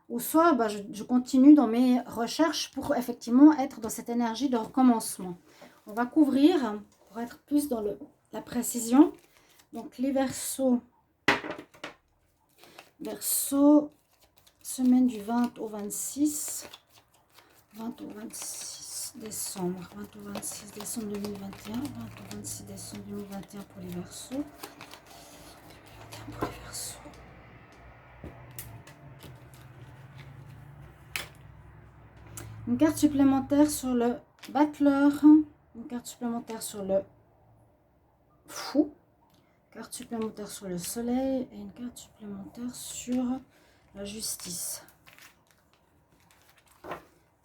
ou soit je continue dans mes recherches pour effectivement être dans cette énergie de recommencement. On va couvrir, pour être plus dans la précision. Donc, les Verseaux. Verseau, semaine du 20 au 26. 20 au 26 décembre. 20 au 26 décembre 2021. 20 au 26 décembre 2021 pour les Verseaux. Pour les Verseaux. Une carte supplémentaire sur le battleur. Une carte supplémentaire sur le fou. Carte supplémentaire sur le soleil et une carte supplémentaire sur la justice.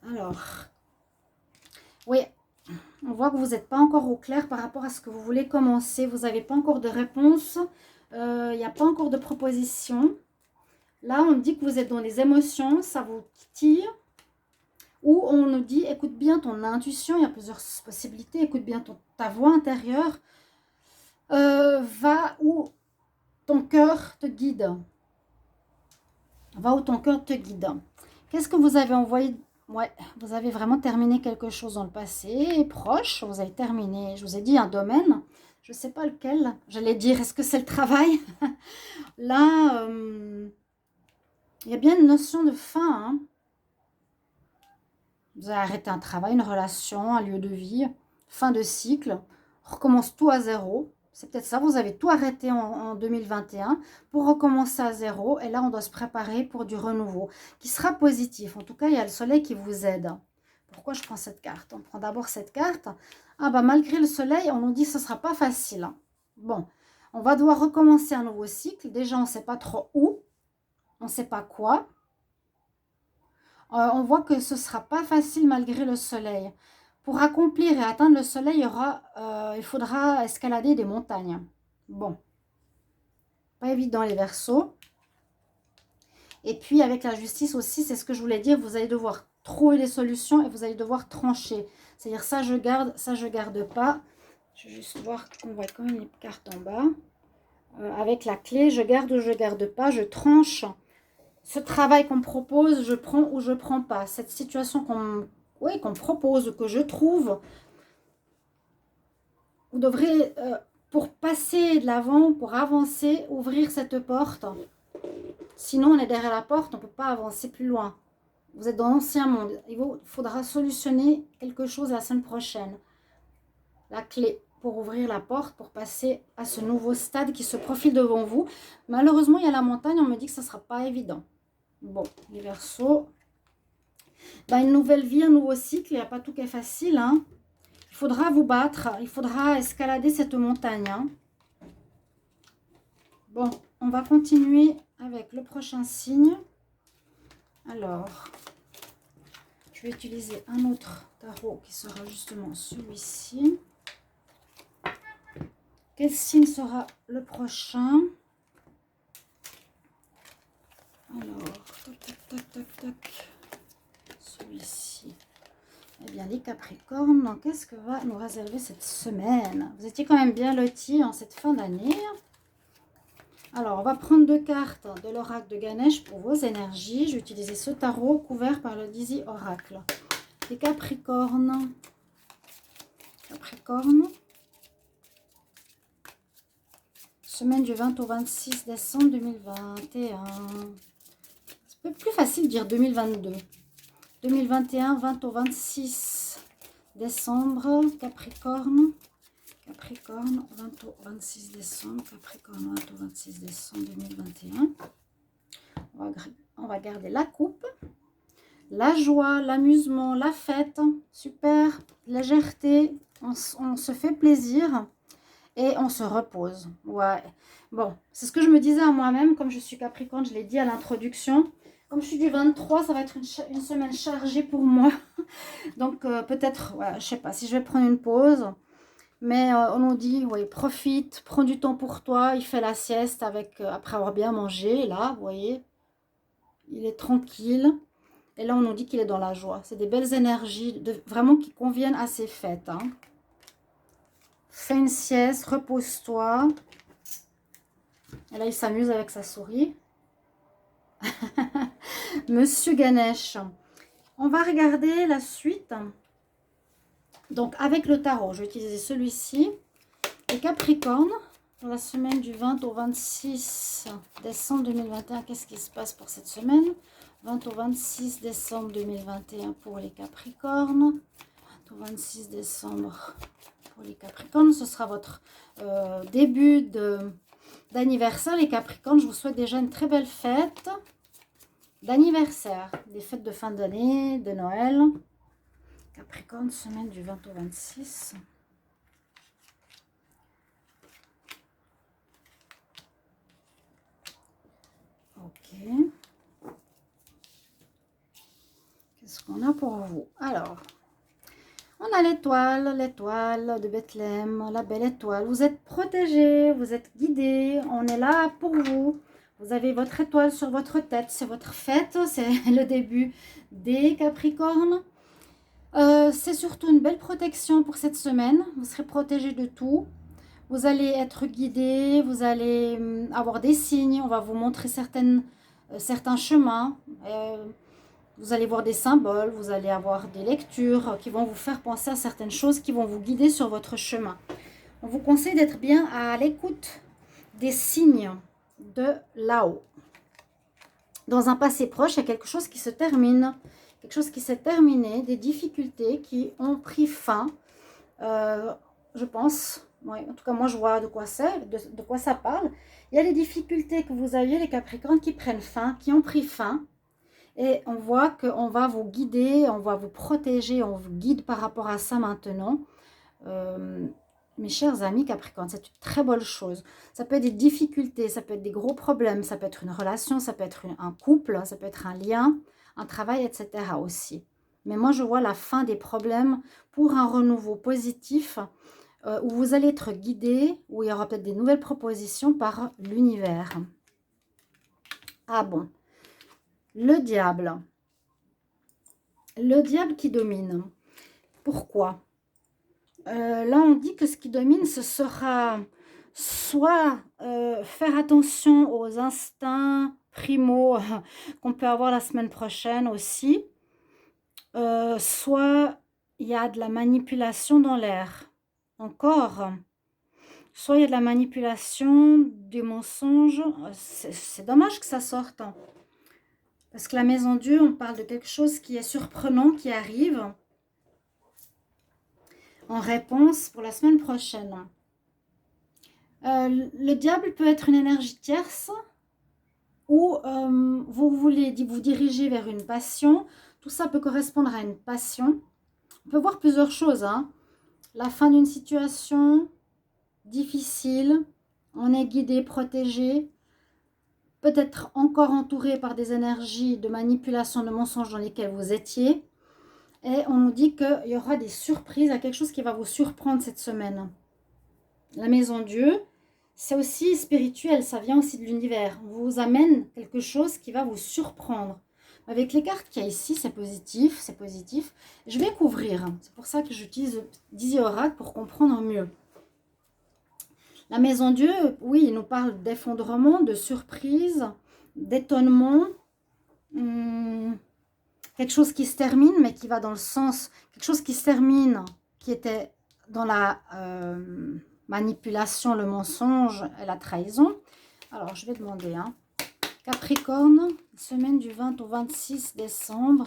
Alors, oui, on voit que vous n'êtes pas encore au clair par rapport à ce que vous voulez commencer. Vous n'avez pas encore de réponse. Il n'y a pas encore de proposition. Là, on dit que vous êtes dans les émotions, ça vous titille. Ou on nous dit, écoute bien ton intuition, il y a plusieurs possibilités. Écoute bien ta voix intérieure. Va où ton cœur te guide. Va où ton cœur te guide. Qu'est-ce que vous avez envoyé? Ouais, vous avez vraiment terminé quelque chose dans le passé, proche. Vous avez terminé, je vous ai dit, un domaine. Je ne sais pas lequel. J'allais dire, est-ce que c'est le travail? Là, il y a bien une notion de fin. Hein. Vous avez arrêté un travail, une relation, un lieu de vie. Fin de cycle. On recommence tout à zéro. C'est peut-être ça, vous avez tout arrêté en 2021 pour recommencer à zéro. Et là, on doit se préparer pour du renouveau qui sera positif. En tout cas, il y a le soleil qui vous aide. Pourquoi je prends cette carte? On prend d'abord cette carte. Ah bah malgré le soleil, on nous dit que ce ne sera pas facile. Bon, on va devoir recommencer un nouveau cycle. Déjà, on ne sait pas trop où. On ne sait pas quoi. On voit que ce ne sera pas facile malgré le soleil. Pour accomplir et atteindre le soleil, il faudra escalader des montagnes. Bon, pas évident les Verseaux. Et puis avec la justice aussi, c'est ce que je voulais dire, vous allez devoir trouver les solutions et vous allez devoir trancher. C'est-à-dire ça je garde pas. Je vais juste voir qu'on voit quand même les cartes en bas. Avec la clé, je garde ou je garde pas, je tranche. Ce travail qu'on me propose, je prends ou je prends pas. Cette situation qu'on me propose, que je trouve, vous devrez, pour passer de l'avant, pour avancer, ouvrir cette porte. Sinon, on est derrière la porte, on ne peut pas avancer plus loin. Vous êtes dans l'ancien monde. Il vous faudra solutionner quelque chose la semaine prochaine. La clé pour ouvrir la porte, pour passer à ce nouveau stade qui se profile devant vous. Malheureusement, il y a la montagne, on me dit que ça ne sera pas évident. Bon, les Verseaux. ben, une nouvelle vie, un nouveau cycle. Il n'y a pas tout qui est facile. Hein. Il faudra vous battre. Il faudra escalader cette montagne. Hein. Bon, on va continuer avec le prochain signe. Alors, je vais utiliser un autre tarot qui sera justement celui-ci. Quel signe sera le prochain? Alors, tac, tac, tac, tac, tac. Celui-ci. Eh bien, les Capricornes, qu'est-ce que va nous réserver cette semaine? Vous étiez quand même bien lotis en cette fin d'année. Alors, on va prendre 2 cartes de l'oracle de Ganesh pour vos énergies. Je vais utiliser ce tarot couvert par le Dizzy Oracle. Les Capricornes. Capricorne. Semaine du 20 au 26 décembre 2021. C'est un peu plus facile de dire 2022. 2021, 20 au 26 décembre, Capricorne. Capricorne, 20 au 26 décembre, Capricorne, 20 au 26 décembre 2021. On va garder la coupe, la joie, l'amusement, la fête, super, légèreté, on se fait plaisir et on se repose. Ouais, bon, c'est ce que je me disais à moi-même, comme je suis Capricorne, je l'ai dit à l'introduction. Comme je suis du 23, ça va être une semaine chargée pour moi. Donc peut-être, ouais, je sais pas si je vais prendre une pause. Mais on nous dit, oui, profite, prends du temps pour toi. Il fait la sieste après avoir bien mangé. Là, vous voyez, il est tranquille. Et là, on nous dit qu'il est dans la joie. C'est des belles énergies, vraiment qui conviennent à ces fêtes. Hein. Fais une sieste, repose-toi. Et là, il s'amuse avec sa souris. Monsieur Ganesh. On va regarder la suite. Donc, avec le tarot, je vais utiliser celui-ci. Les Capricornes, pour la semaine du 20 au 26 décembre 2021. Qu'est-ce qui se passe pour cette semaine? 20 au 26 décembre 2021 pour les Capricornes. 20 au 26 décembre pour les Capricornes. Ce sera votre début d'anniversaire, les Capricornes. Je vous souhaite déjà une très belle fête d'anniversaire, des fêtes de fin d'année, de Noël. Capricorne, semaine du 20 au 26. Ok. Qu'est-ce qu'on a pour vous? Alors, on a l'étoile de Bethléem, la belle étoile. Vous êtes protégés, vous êtes guidés, on est là pour vous. Vous avez votre étoile sur votre tête, c'est votre fête, c'est le début des Capricornes. C'est surtout une belle protection pour cette semaine. Vous serez protégés de tout. Vous allez être guidés, vous allez avoir des signes, on va vous montrer certains chemins. Vous allez voir des symboles, vous allez avoir des lectures qui vont vous faire penser à certaines choses qui vont vous guider sur votre chemin. On vous conseille d'être bien à l'écoute des signes de là-haut. Dans un passé proche, il y a quelque chose qui se termine, quelque chose qui s'est terminé, des difficultés qui ont pris fin, je pense. Ouais, en tout cas, moi, je vois de quoi ça parle. Il y a des difficultés que vous aviez, les Capricornes, qui prennent fin, qui ont pris fin. Et on voit qu'on va vous guider, on va vous protéger, on vous guide par rapport à ça maintenant. Mes chers amis Capricorne, c'est une très bonne chose. Ça peut être des difficultés, ça peut être des gros problèmes, ça peut être une relation, ça peut être un couple, ça peut être un lien, un travail, etc. aussi. Mais moi, je vois la fin des problèmes pour un renouveau positif où vous allez être guidé, où il y aura peut-être des nouvelles propositions par l'univers. Ah bon. Le diable qui domine. Pourquoi? Là, on dit que ce qui domine, ce sera soit faire attention aux instincts primaux qu'on peut avoir la semaine prochaine aussi, soit il y a de la manipulation dans l'air. Encore, soit il y a de la manipulation, des mensonges. C'est dommage que ça sorte. Hein. Parce que la maison Dieu, on parle de quelque chose qui est surprenant, qui arrive en réponse pour la semaine prochaine. Le diable peut être une énergie tierce ou vous voulez vous diriger vers une passion. Tout ça peut correspondre à une passion. On peut voir plusieurs choses, hein. La fin d'une situation difficile, on est guidé, protégé, peut-être encore entouré par des énergies de manipulation, de mensonges dans lesquelles vous étiez. Et on nous dit qu'il y aura des surprises, il y a quelque chose qui va vous surprendre cette semaine. La maison Dieu, c'est aussi spirituel, ça vient aussi de l'univers. On vous amène quelque chose qui va vous surprendre. Avec les cartes qu'il y a ici, c'est positif, c'est positif. Je vais couvrir, c'est pour ça que j'utilise Dizzy Oracle pour comprendre mieux. La maison Dieu, oui, il nous parle d'effondrement, de surprise, d'étonnement. Quelque chose qui se termine, mais qui va dans le sens... Quelque chose qui se termine, qui était dans la manipulation, le mensonge et la trahison. Alors, je vais demander, hein. Capricorne, semaine du 20 au 26 décembre.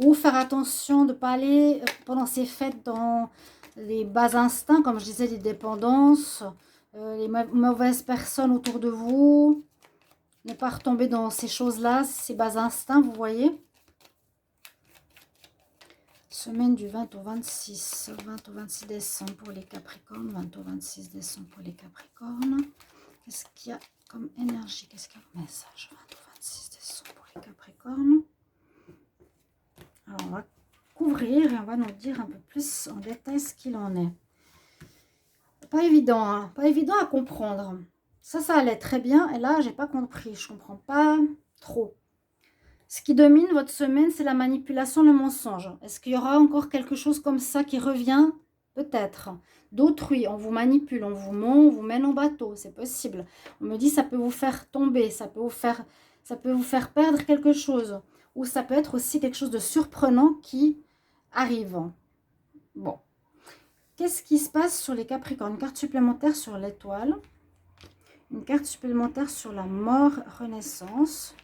Ou faire attention de ne pas aller pendant ces fêtes dans les bas instincts, comme je disais, les dépendances, les mauvaises personnes autour de vous. Ne pas retomber dans ces choses-là, ces bas instincts, vous voyez. Semaine du 20 au 26, 20 au 26 décembre pour les Capricornes, 20 au 26 décembre pour les Capricornes. Qu'est-ce qu'il y a comme énergie? Qu'est-ce qu'il y a comme message? 20 au 26 décembre pour les Capricornes. Alors, on va couvrir et on va nous dire un peu plus en détail ce qu'il en est. Pas évident, hein? Pas évident à comprendre. Ça allait très bien. Et là, j'ai pas compris. Je comprends pas trop. Ce qui domine votre semaine, c'est la manipulation, le mensonge. Est-ce qu'il y aura encore quelque chose comme ça qui revient? Peut-être. D'autrui, on vous manipule, on vous ment, on vous mène en bateau. C'est possible. On me dit ça peut vous faire tomber, ça peut vous faire perdre quelque chose. Ou ça peut être aussi quelque chose de surprenant qui arrive. Bon. Qu'est-ce qui se passe sur les Capricornes? Une carte supplémentaire sur l'étoile. Une carte supplémentaire sur la mort, renaissance.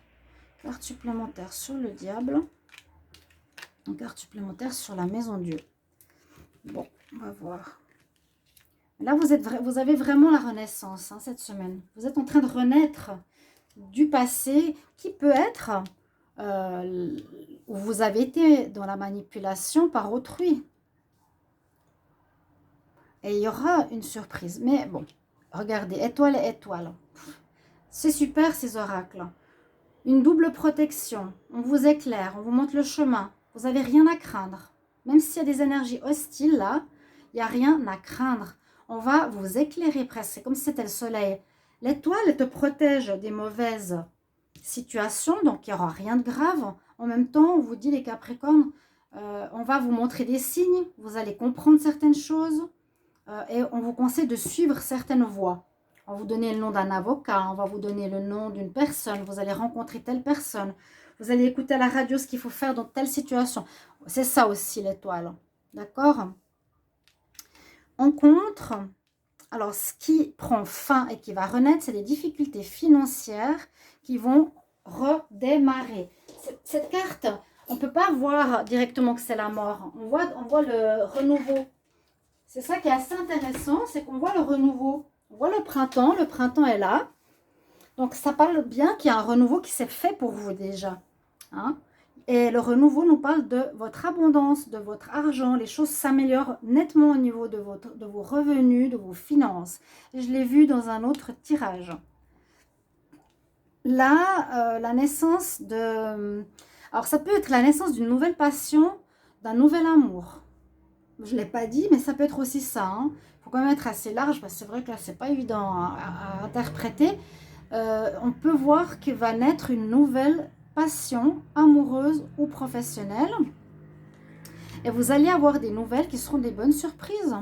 Carte supplémentaire sur le diable. Une carte supplémentaire sur la maison Dieu. Bon, on va voir. Là, vous avez vraiment la renaissance, hein, cette semaine. Vous êtes en train de renaître du passé qui peut être où vous avez été dans la manipulation par autrui. Et il y aura une surprise. Mais bon, regardez, étoile et étoile. C'est super ces oracles. Une double protection. On vous éclaire, on vous montre le chemin. Vous n'avez rien à craindre. Même s'il y a des énergies hostiles là, il n'y a rien à craindre. On va vous éclairer presque. C'est comme si c'était le soleil. L'étoile te protège des mauvaises situations, donc il n'y aura rien de grave. En même temps, on vous dit les Capricornes, on va vous montrer des signes, vous allez comprendre certaines choses et on vous conseille de suivre certaines voies. On va vous donner le nom d'un avocat, on va vous donner le nom d'une personne, vous allez rencontrer telle personne, vous allez écouter à la radio ce qu'il faut faire dans telle situation. C'est ça aussi l'étoile, d'accord? En contre, alors ce qui prend fin et qui va renaître, c'est les difficultés financières qui vont redémarrer. Cette carte, on ne peut pas voir directement que c'est la mort. On voit le renouveau. C'est ça qui est assez intéressant, c'est qu'on voit le renouveau. On voit le printemps est là. Donc ça parle bien qu'il y a un renouveau qui s'est fait pour vous déjà. Hein? Et le renouveau nous parle de votre abondance, de votre argent. Les choses s'améliorent nettement au niveau de vos revenus, de vos finances. Et je l'ai vu dans un autre tirage. Là, la naissance de... Alors ça peut être la naissance d'une nouvelle passion, d'un nouvel amour. Je ne l'ai pas dit, mais ça peut être aussi ça. Hein. Faut quand même être assez large parce que c'est vrai que là, c'est pas évident à interpréter. On peut voir qu'il va naître une nouvelle passion amoureuse ou professionnelle. Et vous allez avoir des nouvelles qui seront des bonnes surprises.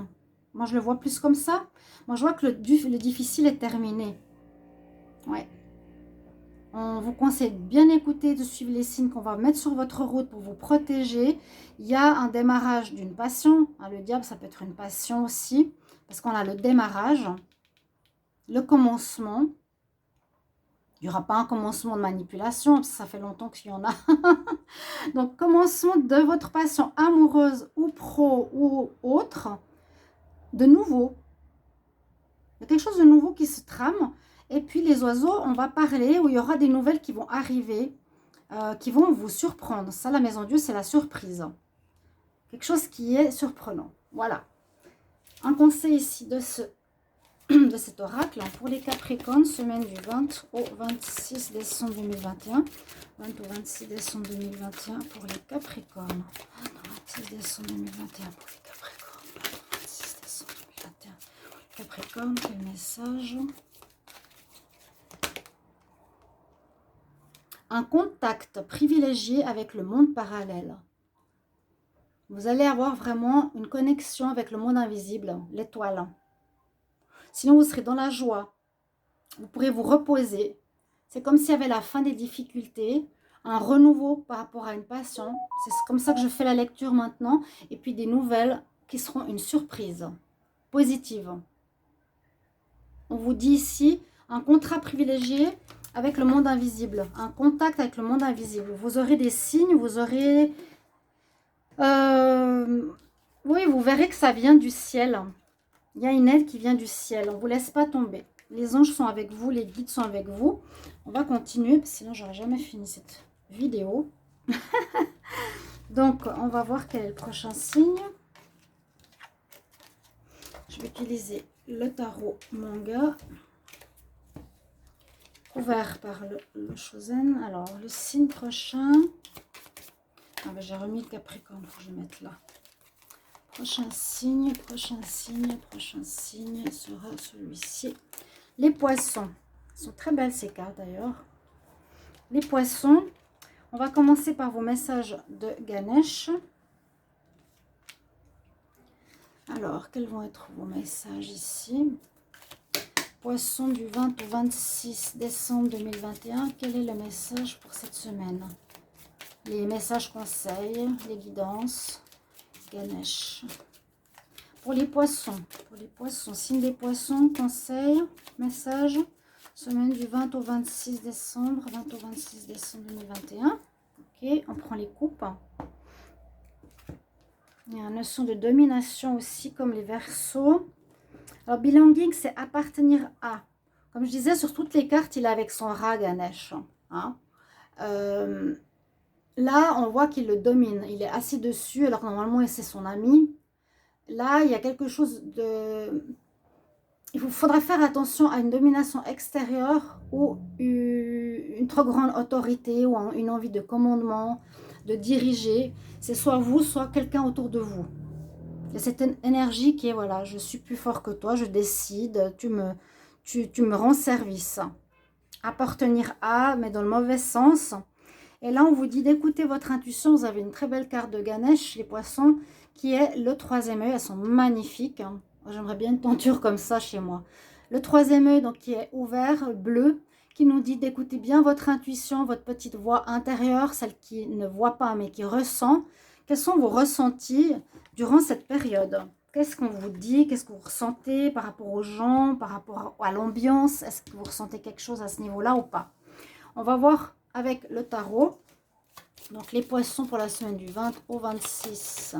Moi, je le vois plus comme ça. Moi, je vois que le difficile est terminé. Ouais. On vous conseille de bien écouter, de suivre les signes qu'on va mettre sur votre route pour vous protéger. Il y a un démarrage d'une passion. Le diable, ça peut être une passion aussi. Parce qu'on a le démarrage, le commencement. Il n'y aura pas un commencement de manipulation, parce que ça fait longtemps qu'il y en a. Donc, commencement de votre passion amoureuse ou pro ou autre. De nouveau. Il y a quelque chose de nouveau qui se trame. Et puis les oiseaux, on va parler où il y aura des nouvelles qui vont arriver. qui vont vous surprendre. Ça, la maison Dieu, c'est la surprise. Quelque chose qui est surprenant. Voilà. Un conseil ici de cet oracle pour les Capricornes, semaine du 20 au 26 décembre 2021. 20 au 26 décembre 2021 pour les Capricornes. 26 décembre 2021 pour les Capricornes. 26 décembre 2021 pour les Capricornes. Quel message? Un contact privilégié avec le monde parallèle. Vous allez avoir vraiment une connexion avec le monde invisible, l'étoile. Sinon, vous serez dans la joie. Vous pourrez vous reposer. C'est comme s'il y avait la fin des difficultés, un renouveau par rapport à une passion. C'est comme ça que je fais la lecture maintenant. Et puis des nouvelles qui seront une surprise positive. On vous dit ici un contrat privilégié avec le monde invisible. Un contact avec le monde invisible. Vous aurez des signes, vous aurez... oui, vous verrez que ça vient du ciel. Il y a une aide qui vient du ciel. On ne vous laisse pas tomber. Les anges sont avec vous, les guides sont avec vous. On va continuer, parce que sinon, j'aurais jamais fini cette vidéo. Donc, on va voir quel est le prochain signe. Je vais utiliser le tarot manga, ouvert par le Chosen. Alors, le signe prochain. Ah ben, j'ai remis le Capricorne, il faut que je le mette là. Prochain signe sera celui-ci. Les poissons. Elles sont très belles ces cartes d'ailleurs. Les poissons. On va commencer par vos messages de Ganesh. Alors, quels vont être vos messages ici? Poissons du 20 au 26 décembre 2021. Quel est le message pour cette semaine? Les messages conseils, les guidances. Ganesh. Pour les poissons, signe des poissons, conseil, message, semaine du 20 au 26 décembre, 20 au 26 décembre 2021. Ok, on prend les coupes. Il y a une notion de domination aussi, comme les Verseaux. Alors, belonging, c'est appartenir à. Comme je disais, sur toutes les cartes, il est avec son rat Ganesh. Hein. Là, on voit qu'il le domine. Il est assis dessus, alors que normalement, c'est son ami. Là, il y a quelque chose de... Il faudra faire attention à une domination extérieure ou une trop grande autorité ou une envie de commandement, de diriger. C'est soit vous, soit quelqu'un autour de vous. Il y a cette énergie qui est, voilà, je suis plus fort que toi, je décide, tu me rends service. Appartenir à, mais dans le mauvais sens. Et là, on vous dit d'écouter votre intuition. Vous avez une très belle carte de Ganesh, les poissons, qui est le troisième œil. Elles sont magnifiques. Hein. J'aimerais bien une tenture comme ça chez moi. Le troisième œil, donc, qui est ouvert, bleu, qui nous dit d'écouter bien votre intuition, votre petite voix intérieure, celle qui ne voit pas, mais qui ressent. Quels sont vos ressentis durant cette période? Qu'est-ce qu'on vous dit? Qu'est-ce que vous ressentez par rapport aux gens, par rapport à l'ambiance? Est-ce que vous ressentez quelque chose à ce niveau-là ou pas? On va voir avec le tarot. Donc, les poissons pour la semaine du 20 au 26